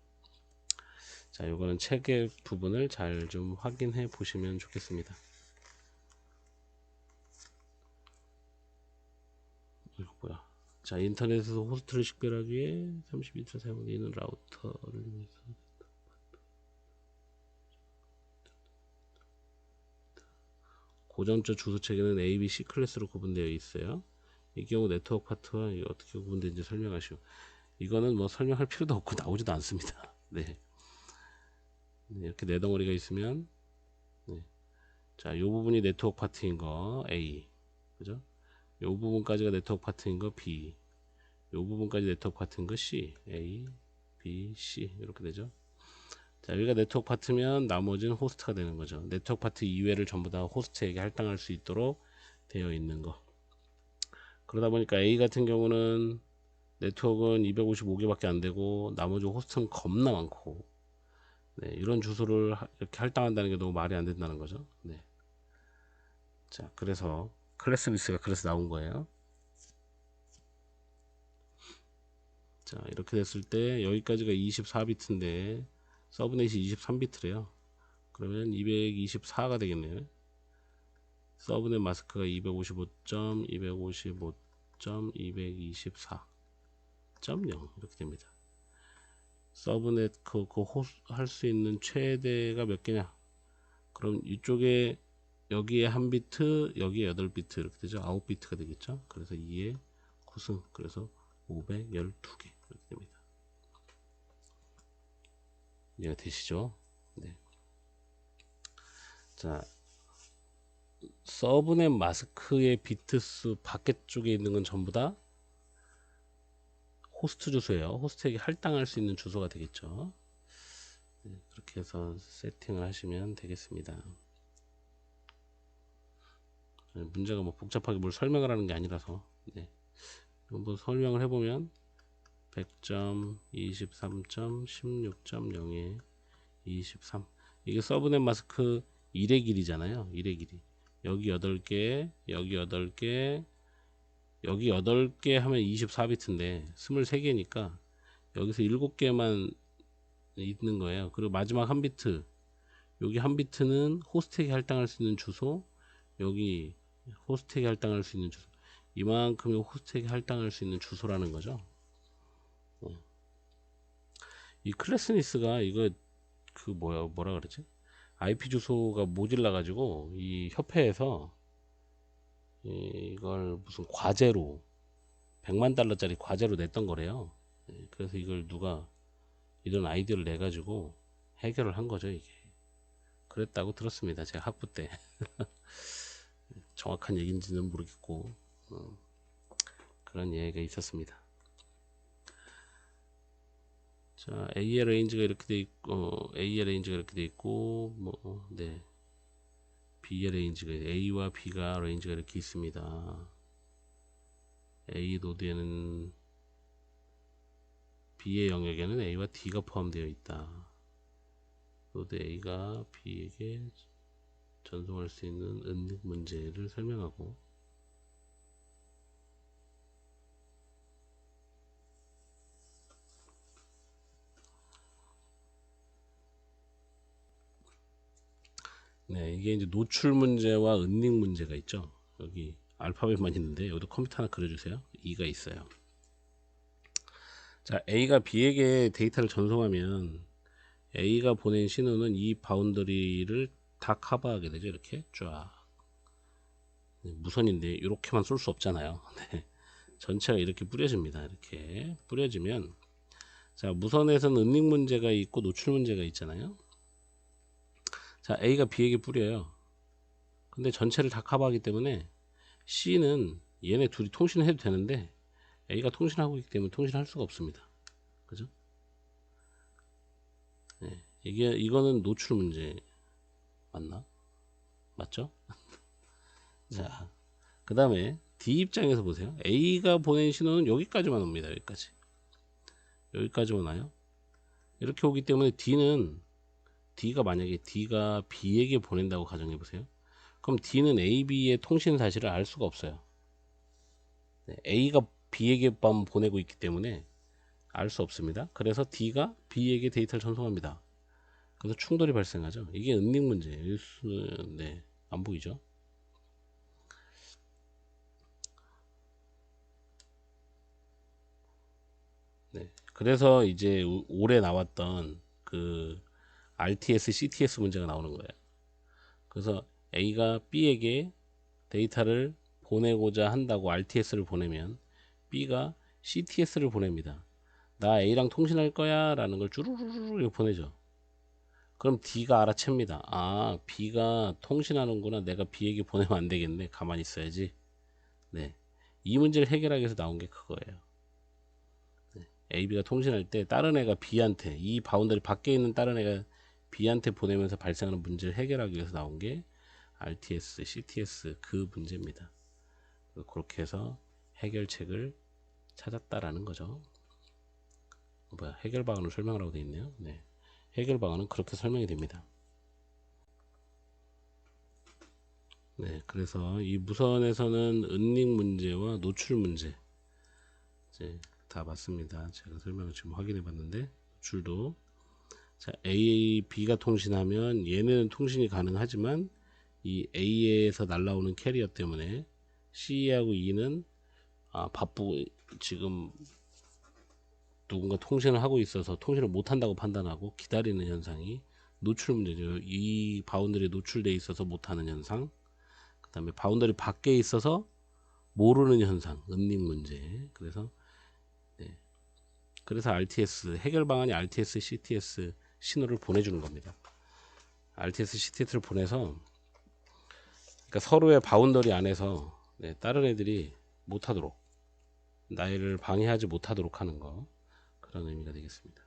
자, 요거는 책의 부분을 잘 좀 확인해 보시면 좋겠습니다. 이거 뭐야? 자, 인터넷에서 호스트를 식별하기 위해 32차 사용되는 라우터를 위해서 고정적 주소 체계는 A, B, C 클래스로 구분되어 있어요. 이 경우 네트워크 파트와 어떻게 구분되는지 설명하시오. 이거는 뭐 설명할 필요도 없고 나오지도 않습니다. 네. 네, 이렇게 네 덩어리가 있으면 네. 자, 요 부분이 네트워크 파트인 거 A, 그죠? 요 부분까지가 네트워크 파트인 거 B, 요 부분까지 네트워크 파트인 거 C, A, B, C 이렇게 되죠. 자, 여기가 네트워크 파트면 나머지는 호스트가 되는 거죠. 네트워크 파트 이외를 전부 다 호스트에게 할당할 수 있도록 되어 있는 거. 그러다 보니까 A 같은 경우는 네트워크는 255개밖에 안 되고 나머지 호스트는 겁나 많고, 네, 이런 주소를 이렇게 할당한다는 게 너무 말이 안 된다는 거죠. 네. 자, 그래서 클래스미스가 그래서 나온 거예요. 자, 이렇게 됐을 때 여기까지가 24비트인데 서브넷이 23비트래요. 그러면 224가 되겠네요. 서브넷 마스크가 255.224.0 이렇게 됩니다. 서브넷 할 수 있는 최대가 몇 개냐? 그럼 이쪽에 여기에 한 비트, 여기에 8비트 이렇게 되죠. 9비트가 되겠죠. 그래서 2의 9승, 그래서 512개 이렇게 됩니다. 이해가 되시죠? 네. 자, 서브넷 마스크의 비트수 밖에 쪽에 있는 건 전부 다 호스트 주소예요. 호스트에게 할당할 수 있는 주소가 되겠죠. 네, 그렇게 해서 세팅을 하시면 되겠습니다. 문제가 뭐 복잡하게 뭘 설명을 하는 게 아니라서, 네. 한번 설명을 해보면 100.23.16.0에 23, 이게 서브넷 마스크 1의 길이잖아요. 1의 길이. 여기 8개, 여기 8개, 여기 8개 하면 24비트인데 23개니까 여기서 7개만 있는 거예요. 그리고 마지막 한 비트, 여기 한 비트는 호스트에게 할당할 수 있는 주소, 여기 호스트에게 할당할 수 있는 주소, 이만큼의 호스트에게 할당할 수 있는 주소라는 거죠. 이 클래스니스가 이거 그 뭐라 그러지? IP 주소가 모질라 가지고 이 협회에서 이걸 무슨 과제로 100만 달러짜리 과제로 냈던 거래요. 그래서 이걸 누가 이런 아이디어를 내 가지고 해결을 한 거죠. 이게 그랬다고 들었습니다. 제가 학부 때. 정확한 얘기인지는 모르겠고 그런 얘기가 있었습니다. 자, A의 레인지가 이렇게 돼 있고, A의 레인지가 이렇게 돼 있고, 뭐, 네. B의 레인지가, A와 B가 레인지가 이렇게 있습니다. A 노드에는, B의 영역에는 A와 D가 포함되어 있다. 노드 A가 B에게 전송할 수 있는 은닉 문제를 설명하고, 네, 이게 이제 노출 문제와 은닉 문제가 있죠. 여기 알파벳만 있는데 여기도 컴퓨터 하나 그려주세요. 2가 있어요. 자, A가 B에게 데이터를 전송하면 A가 보낸 신호는 이 바운더리를 다 커버하게 되죠. 이렇게 쫙. 무선인데 이렇게만 쏠 수 없잖아요. 네. 전체가 이렇게 뿌려집니다. 이렇게 뿌려지면, 자, 무선에서는 은닉 문제가 있고 노출 문제가 있잖아요. 자, A가 B에게 뿌려요. 근데 전체를 다 커버하기 때문에 C는 얘네 둘이 통신을 해도 되는데 A가 통신하고 있기 때문에 통신할 수가 없습니다. 그죠? 네. 이거는 노출 문제 맞나? 맞죠? 자, 그 다음에 D 입장에서 보세요. A가 보낸 신호는 여기까지만 옵니다. 여기까지 오나요? 이렇게 오기 때문에 D가 만약에 D가 B에게 보낸다고 가정해 보세요. 그럼 D는 A, B의 통신 사실을 알 수가 없어요. 네, A가 B에게만 보내고 있기 때문에 알 수 없습니다. 그래서 D가 B에게 데이터를 전송합니다. 그래서 충돌이 발생하죠. 이게 은닉 문제예요. 네, 안 보이죠? 네, 그래서 이제 올해 나왔던 그 RTS, CTS 문제가 나오는 거예요. 그래서 A가 B에게 데이터를 보내고자 한다고 RTS를 보내면 B가 CTS를 보냅니다. 나 A랑 통신할 거야 라는 걸 쭈루루루 보내죠. 그럼 D가 알아챕니다. 아, B가 통신하는구나. 내가 B에게 보내면 안 되겠네. 가만히 있어야지. 네. 이 문제를 해결하기 위해서 나온 게 그거예요. 네. AB가 통신할 때 다른 애가 B한테, 이 바운더리 밖에 있는 다른 애가 B한테 보내면서 발생하는 문제를 해결하기 위해서 나온 게 RTS, CTS 그 문제입니다. 그렇게 해서 해결책을 찾았다라는 거죠. 뭐야, 해결 방안을 설명하라고 되어 있네요. 네. 해결 방안은 그렇게 설명이 됩니다. 네, 그래서 이 무선에서는 은닉 문제와 노출 문제 이제 다 맞습니다. 제가 설명을 지금 확인해 봤는데 노출도 자, A, B가 통신하면 얘는 통신이 가능하지만 이 A에서 날라오는 캐리어 때문에 C하고 E는 바쁘고 지금 누군가 통신을 하고 있어서 통신을 못한다고 판단하고 기다리는 현상이 노출 문제죠. 이 바운더리에 노출되어 있어서 못하는 현상, 그 다음에 바운더리 밖에 있어서 모르는 현상, 은닉 문제. 그래서 RTS 해결 방안이 RTS, CTS 신호를 보내주는 겁니다. RTS, CTS를 보내서 그러니까 서로의 바운더리 안에서 다른 애들이 못하도록 나를 방해하지 못하도록 하는 거 그런 의미가 되겠습니다.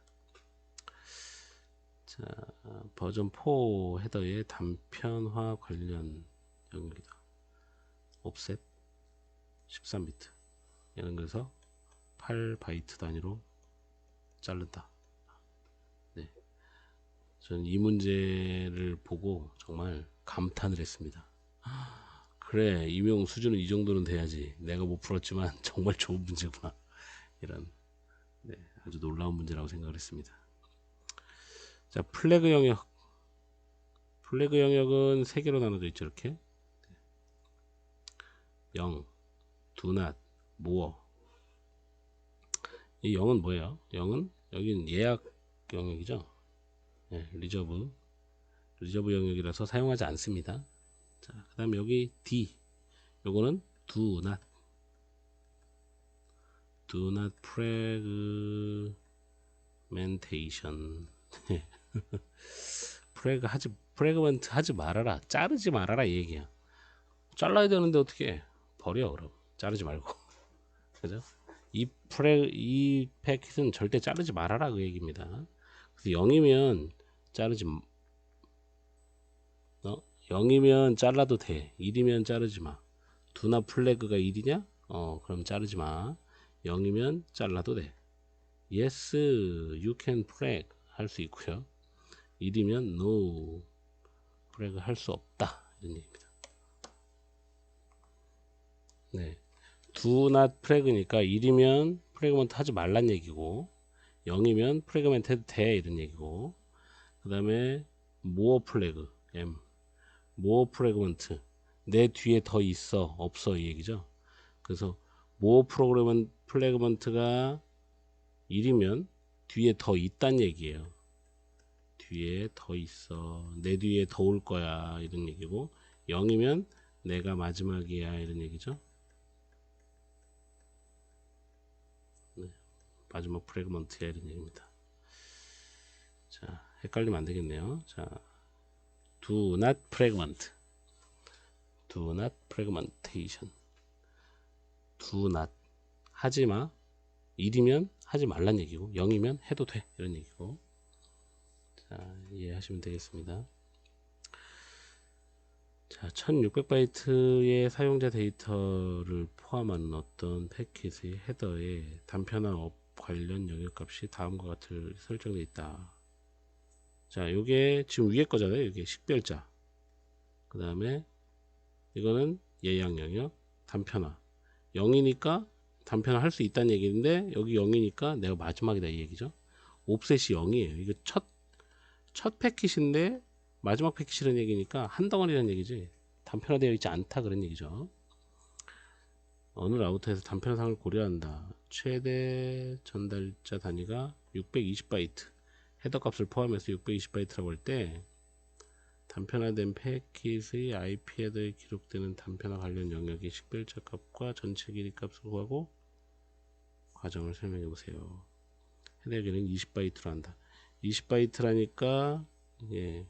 자, 버전 4 헤더의 단편화 관련 영역이다. 옵셋 13비트. 얘는 그래서 8바이트 단위로 자른다. 네. 저는 이 문제를 보고 정말 감탄을 했습니다. 그래, 임용 수준은 이 정도는 돼야지. 내가 못 풀었지만 정말 좋은 문제구나. 이런 아주 놀라운 문제라고 생각을 했습니다. 자, 플래그 영역. 플래그 영역은 3개로 나눠져 있죠. 이렇게 0, do not, more. 이 0은 뭐예요? 0은 여기는 예약 영역이죠. 네, 리저브 영역이라서 사용하지 않습니다. 자, 그 다음에 여기 D 요거는 do not fragmentation. 프래그먼트 하지 말아라, 자르지 말아라 이 얘기야. 잘라야 되는데 어떻게 버려. 그럼 자르지 말고 그죠? 이 패킷은 절대 자르지 말아라 그 얘기입니다. 그래서 0이면 자르지 0이면 잘라도 돼. 1이면 자르지 마. 두나 플래그가 1이냐? 그럼 자르지 마. 0이면 잘라도 돼. Yes, you can flag 할 수 있고요. 1이면 no, flag 할 수 없다. 이런 얘기입니다. 네. do not flag니까 1이면 프래그먼트 하지 말란 얘기고 0이면 프래그먼트 해도 돼 이런 얘기고 그 다음에 more flag M more 프래그먼트 내 뒤에 더 있어 없어 이 얘기죠. 그래서 more 플래그먼트가 1이면 뒤에 더 있단 얘기예요. 뒤에 더 있어, 내 뒤에 더 올 거야 이런 얘기고 0이면 내가 마지막이야 이런 얘기죠. 마지막 프래그먼트야 이런 얘기입니다. 자, 헷갈리면 안 되겠네요. 자, do not fragment, do not fragmentation, do not 하지마. 1이면 하지 말란 얘기고 0이면 해도 돼 이런 얘기고. 자, 이해하시면 되겠습니다. 자, 1600바이트의 사용자 데이터를 포함한 어떤 패킷의 헤더에 단편화 업 관련 영역값이 다음과 같이 설정되어 있다. 자, 요게 지금 위에 거잖아요. 이게 식별자. 그 다음에 이거는 예약 영역, 단편화. 0이니까 단편화 할 수 있다는 얘기인데 여기 0이니까 내가 마지막이다 이 얘기죠. 옵셋이 0이에요. 이거 첫 패킷인데 마지막 패킷이라는 얘기니까 한 덩어리라는 얘기지 단편화되어 있지 않다 그런 얘기죠. 어느 라우터에서 단편화상을 고려한다. 최대 전달자 단위가 620바이트 헤더 값을 포함해서 620바이트라고 할 때 단편화된 패킷의 IP 헤더에 기록되는 단편화 관련 영역의 식별자 값과 전체 길이 값을 구하고 과정을 설명해 보세요. 헤더 길이는 20바이트로 한다. 20바이트라니까 예,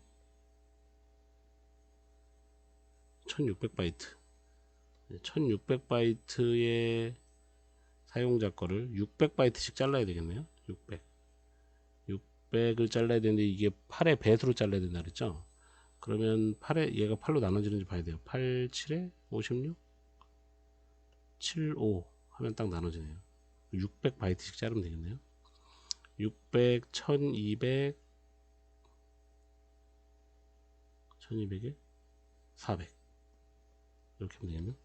1600바이트 1600바이트의 사용자 거를 600바이트씩 잘라야 되겠네요. 600을 잘라야 되는데 이게 8의 배수로 잘라야 된다 그랬죠. 그러면 8에 얘가 8로 나눠지는지 봐야 돼요. 8, 7에 56, 7, 5 하면 딱 나눠지네요. 600바이트씩 자르면 되겠네요. 600, 1200, 1200에 400 이렇게 하면 되겠네요.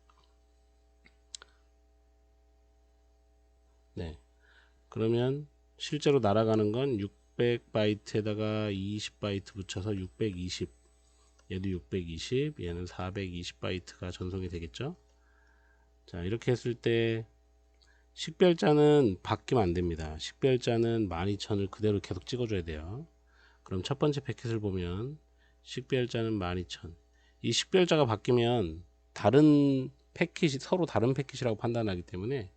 네. 그러면 실제로 날아가는 건 600바이트에다가 20바이트 붙여서 620, 얘도 620, 얘는 420바이트가 전송이 되겠죠. 자, 이렇게 했을 때 식별자는 바뀌면 안 됩니다. 식별자는 12000을 그대로 계속 찍어줘야 돼요. 그럼 첫 번째 패킷을 보면 식별자는 12000. 이 식별자가 바뀌면 다른 패킷이 서로 다른 패킷이라고 판단하기 때문에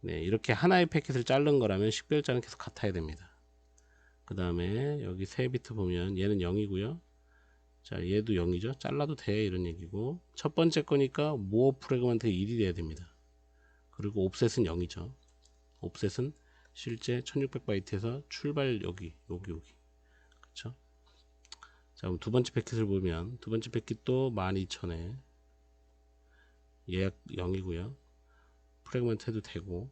네, 이렇게 하나의 패킷을 자른 거라면 식별자는 계속 같아야 됩니다. 그 다음에 여기 세 비트 보면 얘는 0이고요. 자, 얘도 0이죠. 잘라도 돼 이런 얘기고, 첫 번째 거니까 모어 프래그먼트 1이 돼야 됩니다. 그리고 옵셋은 0이죠. 옵셋은 실제 1600바이트에서 출발 여기 그쵸? 자, 그럼 두 번째 패킷을 보면 두 번째 패킷도 12000에 예약 0이고요. 프래그먼트 해도 되고,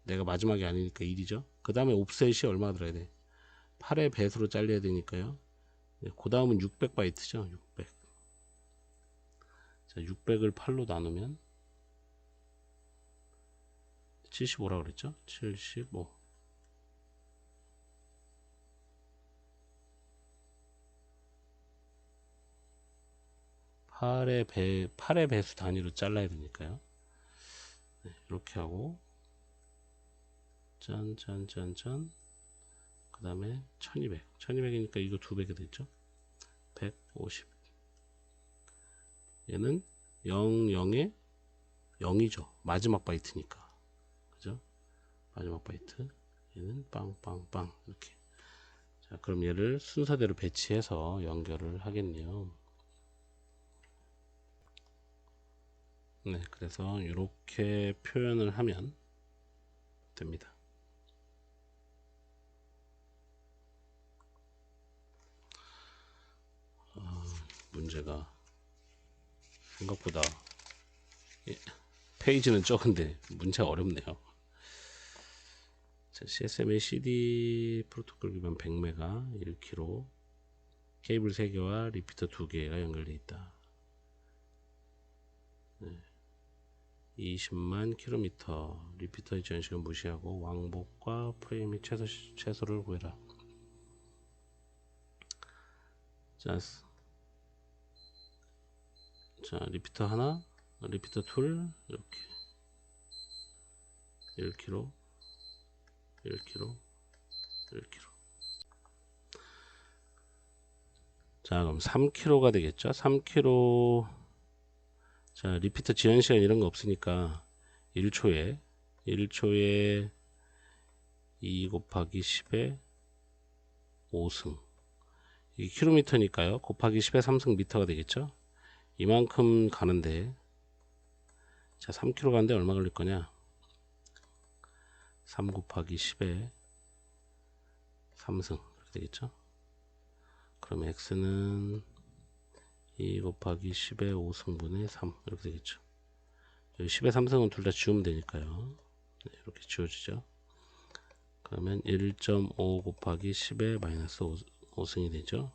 내가 마지막이 아니니까 1이죠. 그 다음에 옵셋이 얼마가 들어야 돼? 8의 배수로 잘려야 되니까요. 그 다음은 600바이트죠. 600. 자, 600을 8로 나누면 75라고 그랬죠? 75. 팔의 배수 단위로 잘라야 되니까요. 네, 이렇게 하고 짠 그 다음에 1200 1200이니까 이거 2배가 됐죠. 150. 얘는 00에 0이죠. 마지막 바이트니까. 그죠? 마지막 바이트. 얘는 빵빵빵 이렇게. 자, 그럼 얘를 순서대로 배치해서 연결을 하겠네요. 네, 그래서 이렇게 표현을 하면 됩니다. 문제가 생각보다 페이지는 적은데 문제가 어렵네요. 자, CSMA CD 프로토콜 기반 100메가 1kg 케이블 3개와 리피터 2개가 연결되어 있다. 네. 20만 킬로미터 리피터의 지연시간 무시하고 왕복과 프레임의 최소를 구해라. 자, 리피터 하나, 리피터 둘 이렇게 1kg 1kg 1kg. 자, 그럼 3kg가 되겠죠. 3kg. 자, 리피터 지연시간 이런 거 없으니까 1초에 2 곱하기 10의 5승, 이게 킬로미터니까요. 곱하기 10의 3승 미터가 되겠죠. 이만큼 가는데, 자, 3km 가는데 얼마 걸릴 거냐? 3 곱하기 10의 3승 이렇게 되겠죠. 그럼 x는 2 곱하기 10의 5승분의 3 이렇게 되겠죠. 여기 10의 3승은 둘 다 지우면 되니까요. 네, 이렇게 지워지죠. 그러면 1.5 곱하기 10의 마이너스 5승이 되죠.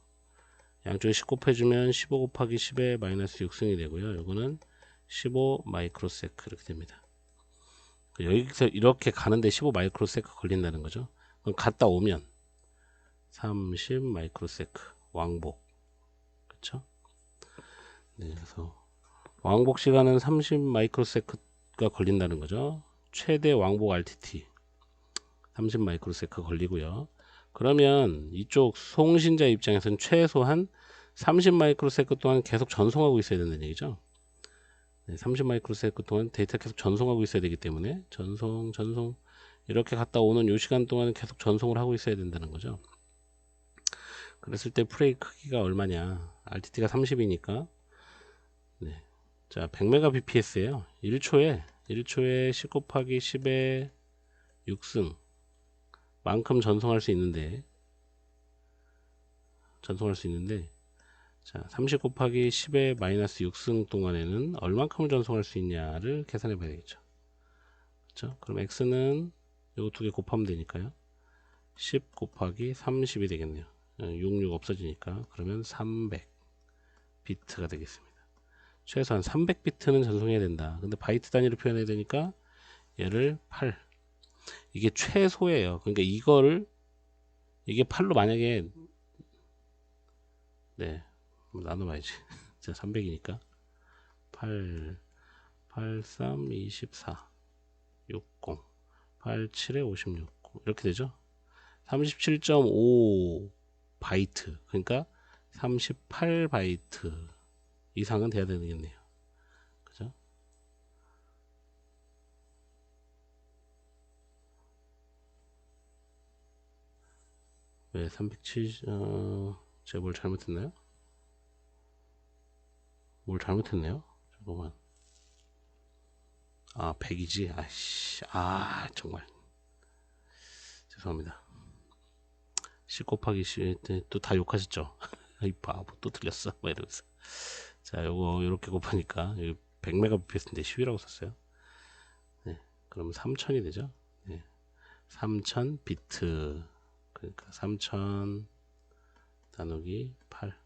양쪽에 10 곱해주면 15 곱하기 10의 마이너스 6승이 되고요. 요거는 15 마이크로세크 이렇게 됩니다. 여기서 이렇게 가는데 15 마이크로세크 걸린다는 거죠. 그럼 갔다 오면 30 마이크로세크 왕복. 그쵸? 네, 그래서 왕복 시간은 30 마이크로세크가 걸린다는 거죠. 최대 왕복 RTT 30 마이크로세크 걸리고요. 그러면 이쪽 송신자 입장에서는 최소한 30 마이크로세크 동안 계속 전송하고 있어야 된다는 얘기죠. 네, 30 마이크로세크 동안 데이터 계속 전송하고 있어야 되기 때문에 전송 이렇게 갔다 오는 이 시간 동안은 계속 전송을 하고 있어야 된다는 거죠. 그랬을 때 프레이 크기가 얼마냐? RTT가 30이니까. 네. 자, 100mbps예요. 1초에 10 곱하기 10의 6승 만큼 전송할 수 있는데 자, 30 곱하기 10의 마이너스 6승 동안에는 얼만큼을 전송할 수 있냐를 계산해 봐야 되겠죠. 그렇죠? 그럼 x는 요거 두 개 곱하면 되니까요. 10 곱하기 30이 되겠네요. 66 없어지니까 그러면 300 비트가 되겠습니다. 최소한 300비트는 전송해야 된다. 근데 바이트 단위로 표현해야 되니까 얘를 8. 이게 최소예요. 그러니까 이게 8로 만약에 네 나눠봐야지. 자, 300이니까 8 3 24 60 87에 56 이렇게 되죠. 37.5 바이트, 그러니까 38바이트 이상은 돼야 되겠네요. 그죠? 왜 370, 제가 뭘 잘못했나요? 잠깐만. 아, 100이지? 아이씨, 정말. 죄송합니다. 10 곱하기 10, 또 다 욕하셨죠? 이 바보, 또 틀렸어. 막 이러면서. 자, 요거, 요렇게 곱하니까, 100mbps인데 10이라고 썼어요. 네, 그럼 3000이 되죠? 네, 3000비트. 그러니까 3000 나누기 8.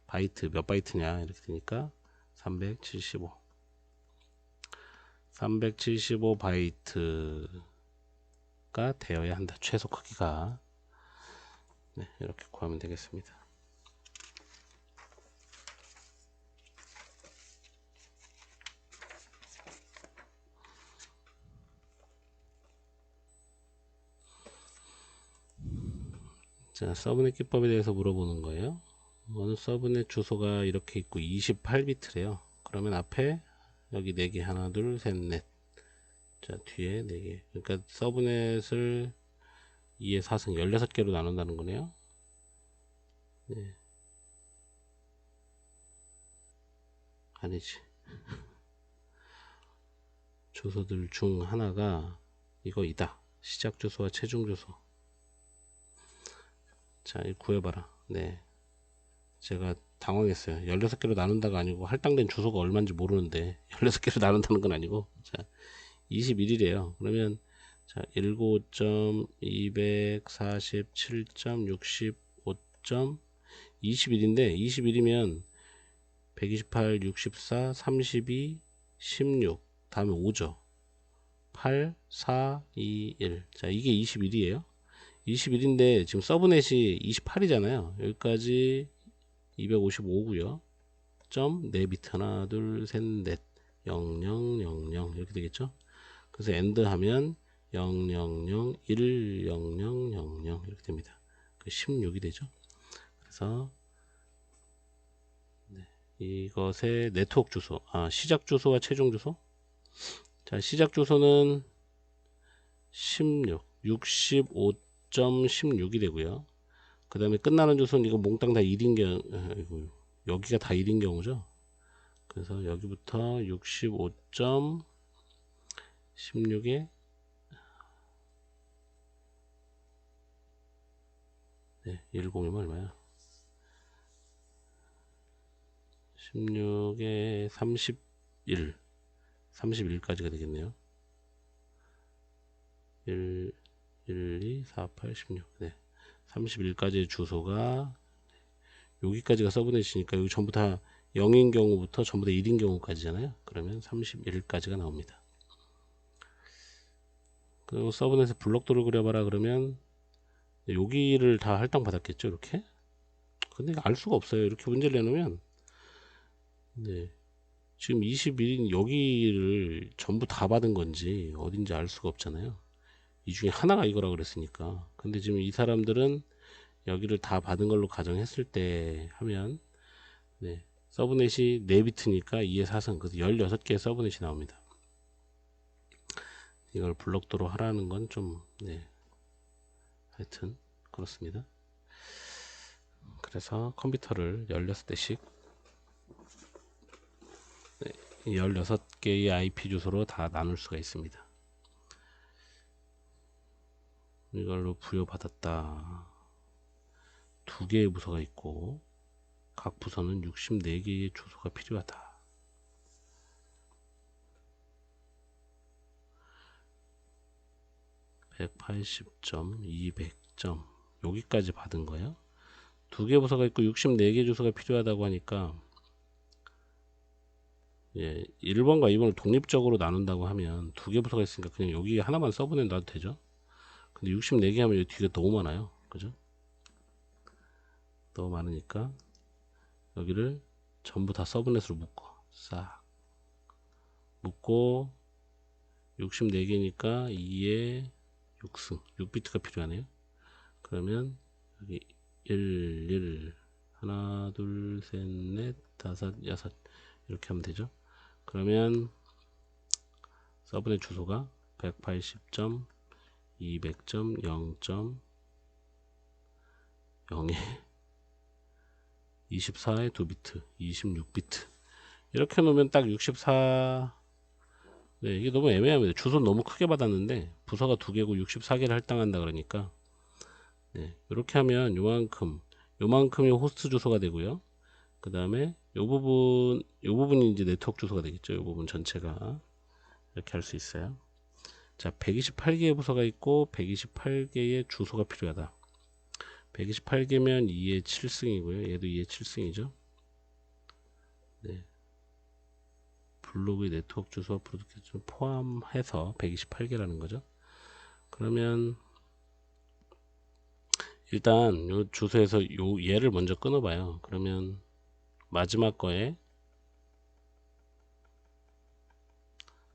바이트, 몇 바이트냐? 이렇게 되니까 375. 375바이트가 되어야 한다. 최소 크기가. 네, 이렇게 구하면 되겠습니다. 자, 서브넷 기법에 대해서 물어보는 거예요. 어느 서브넷 주소가 이렇게 있고 28비트래요. 그러면 앞에 여기 4개 하나 둘 셋 넷. 자, 뒤에 4개. 그러니까 서브넷을 2의 4승 16개로 나눈다는 거네요. 네. 아니지. 주소들 중 하나가 이거이다. 시작 주소와 최종 주소. 자, 이 구해봐라. 네. 제가 당황했어요. 16개로 나눈다가 아니고 할당된 주소가 얼마인지 모르는데 16개로 나눈다는 건 아니고. 자, 21이래요. 그러면 자, 19.247.65.21인데 21이면 128, 64, 32, 16 다음에 5죠. 8, 4, 2, 1. 자, 이게 21이에요. 21인데 지금 서브넷이 28이잖아요. 여기까지 255고요. 점 4비트 하나 둘 셋 넷 0000 이렇게 되겠죠. 그래서 엔드 하면 000 10000 이렇게 됩니다. 그 16이 되죠. 그래서 네, 이것의 네트워크 주소, 시작 주소와 최종 주소. 자, 시작 주소는 16 65.16이 되고요. 그 다음에 끝나는 주소는 이거 몽땅 다 1인 경우, 여기가 다 1인 경우죠. 그래서 여기부터 65.16에 네, 10이면 얼마야? 16에 31까지가 되겠네요. 1, 2, 4, 8, 16. 네. 31까지의 주소가 여기까지가 서브넷이니까 여기 전부 다 0인 경우부터 전부 다 1인 경우까지잖아요. 그러면 31까지가 나옵니다. 그리고 서브넷에 블록도를 그려봐라 그러면 여기를 다 할당 받았겠죠, 이렇게. 근데 알 수가 없어요. 이렇게 문제를 내놓으면 네. 지금 21인 여기를 전부 다 받은 건지 어딘지 알 수가 없잖아요. 이 중에 하나가 이거라 그랬으니까. 근데 지금 이 사람들은 여기를 다 받은 걸로 가정했을 때 하면 네, 서브넷이 4비트니까 2의 4승, 그래서 16개의 서브넷이 나옵니다. 이걸 블록도로 하라는 건 좀 네, 하여튼 그렇습니다. 그래서 컴퓨터를 16대씩 16개의 IP 주소로 다 나눌 수가 있습니다. 이걸로 부여받았다. 2개의 부서가 있고 각 부서는 64개의 주소가 필요하다. 180점, 200점 여기까지 받은 거예요. 2개 부서가 있고 64개 주소가 필요하다고 하니까 1번과 2번을 독립적으로 나눈다고 하면 2개 부서가 있으니까 그냥 여기 하나만 서브넷 놔도 되죠. 근데 64개 하면 여기 뒤가 너무 많아요. 그죠? 너무 많으니까 여기를 전부 다 서브넷으로 묶어 싹 묶고 64개니까 2에 6승 6비트가 필요하네요. 그러면 여기 1 하나 둘 셋 넷 다섯 여섯 이렇게 하면 되죠. 그러면 서브넷 주소가 180점 200점 0점 0에 24에 2비트 26비트 이렇게 놓으면 딱 64. 네, 이게 너무 애매합니다. 주소 너무 크게 받았는데 부서가 2개고 64개를 할당한다 그러니까 이렇게 하면 요만큼이 호스트 주소가 되고요. 그 다음에 요 부분이 이제 네트워크 주소가 되겠죠. 요 부분 전체가 이렇게 할 수 있어요. 자, 128개의 부서가 있고 128개의 주소가 필요하다. 128개면 2의 7승이고요. 얘도 2의 7승이죠. 네. 블로그의 네트워크 주소와 프로토콜 포함해서 128개라는 거죠. 그러면 일단 요 주소에서 얘를 먼저 끊어봐요. 그러면 마지막 거에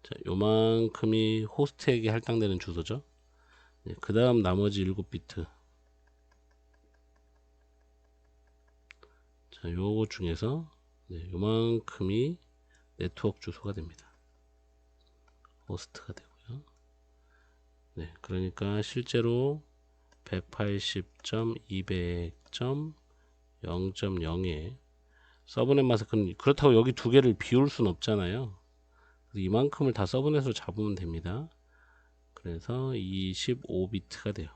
자, 요만큼이 호스트에게 할당되는 주소죠. 그 다음 나머지 7비트 자, 요거 중에서 요만큼이 네트워크 주소가 됩니다. 호스트가 되고요. 네, 그러니까 실제로 180점, 200점, 0.0에 서브넷 마스크는 그렇다고 여기 2개를 비울 순 없잖아요. 그래서 이만큼을 다 서브넷으로 잡으면 됩니다. 그래서 25비트가 돼요.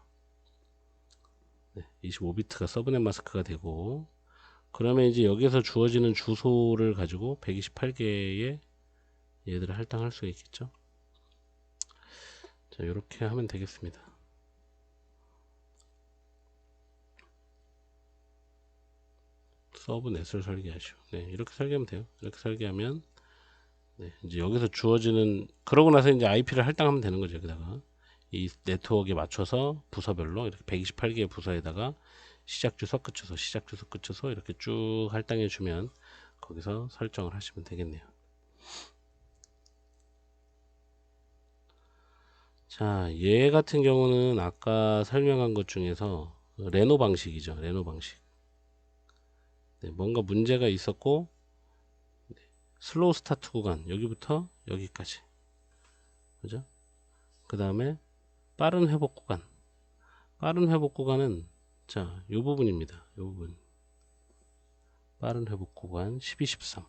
25비트가 서브넷 마스크가 되고 그러면 이제 여기서 주어지는 주소를 가지고 128개의 얘들을 할당할 수가 있겠죠. 자, 이렇게 하면 되겠습니다. 서브넷을 설계하시오. 네, 이렇게 설계하면 돼요. 이렇게 설계하면 이제 여기서 주어지는 그러고 나서 이제 IP를 할당하면 되는 거죠. 여기다가 이 네트워크에 맞춰서 부서별로 이렇게 128개의 부서에다가 시작 주소, 끝 주소, 시작 주소, 끝 주소 이렇게 쭉 할당해 주면 거기서 설정을 하시면 되겠네요. 자, 얘 같은 경우는 아까 설명한 것 중에서 레노 방식이죠. 레노 방식. 뭔가 문제가 있었고 슬로우 스타트 구간 여기부터 여기까지 그죠? 그 다음에 빠른 회복 구간 빠른 회복 구간은 자, 요 부분입니다. 요 부분 빠른 회복 구간 12, 13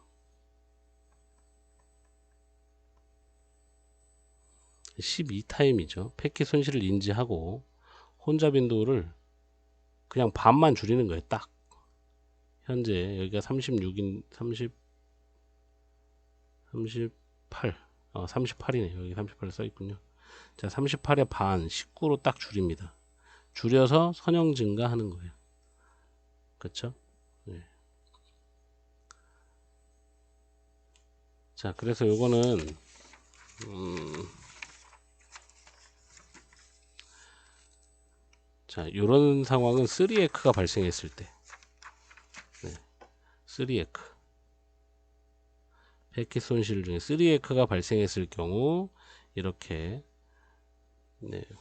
12타임이죠. 패킷 손실을 인지하고 혼잡 빈도를 그냥 반만 줄이는 거예요. 딱 현재 여기가 36인 38 38이네. 여기 38 써있군요. 자, 38의 반 19로 딱 줄입니다. 줄여서 선형 증가하는 거예요. 그쵸? 네. 자, 그래서 요거는 자, 요런 상황은 3에크가 발생했을 때 3에크 패킷 손실 중에 3에크가 발생했을 경우 이렇게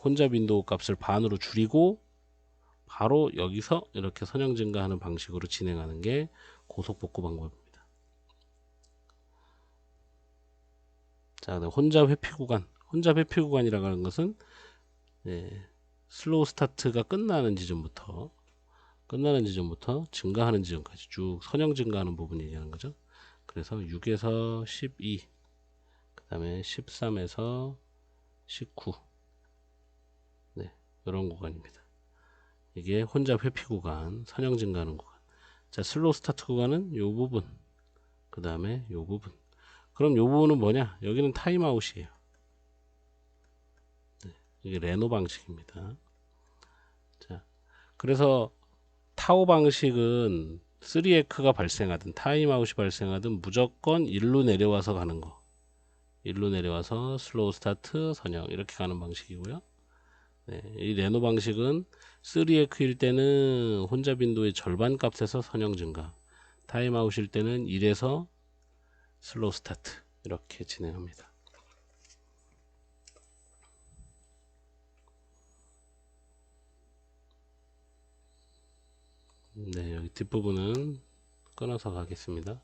혼잡 윈도우 값을 반으로 줄이고 바로 여기서 이렇게 선형 증가하는 방식으로 진행하는 게 고속 복구 방법입니다. 자, 혼잡 회피 구간이라고 하는 것은 슬로우 스타트가 끝나는 지점부터 끝나는 지점부터 증가하는 지점까지 쭉 선형 증가하는 부분이 얘기하는 거죠. 그래서 6에서 12, 그 다음에 13에서 19, 네, 이런 구간입니다. 이게 혼잡 회피 구간, 선형 증가하는 구간. 자, 슬로우 스타트 구간은 요 부분, 그 다음에 요 부분. 그럼 요 부분은 뭐냐? 여기는 타임아웃이에요. 네, 이게 레노 방식입니다. 자, 그래서 타오 방식은 3에크가 발생하든 타임아웃이 발생하든 무조건 일로 내려와서 가는 거. 일로 내려와서 슬로우 스타트, 선형 이렇게 가는 방식이고요. 네, 이 레노 방식은 3에크일 때는 혼잡 빈도의 절반 값에서 선형 증가, 타임아웃일 때는 1에서 슬로우 스타트 이렇게 진행합니다. 네, 여기 뒷부분은 끊어서 가겠습니다.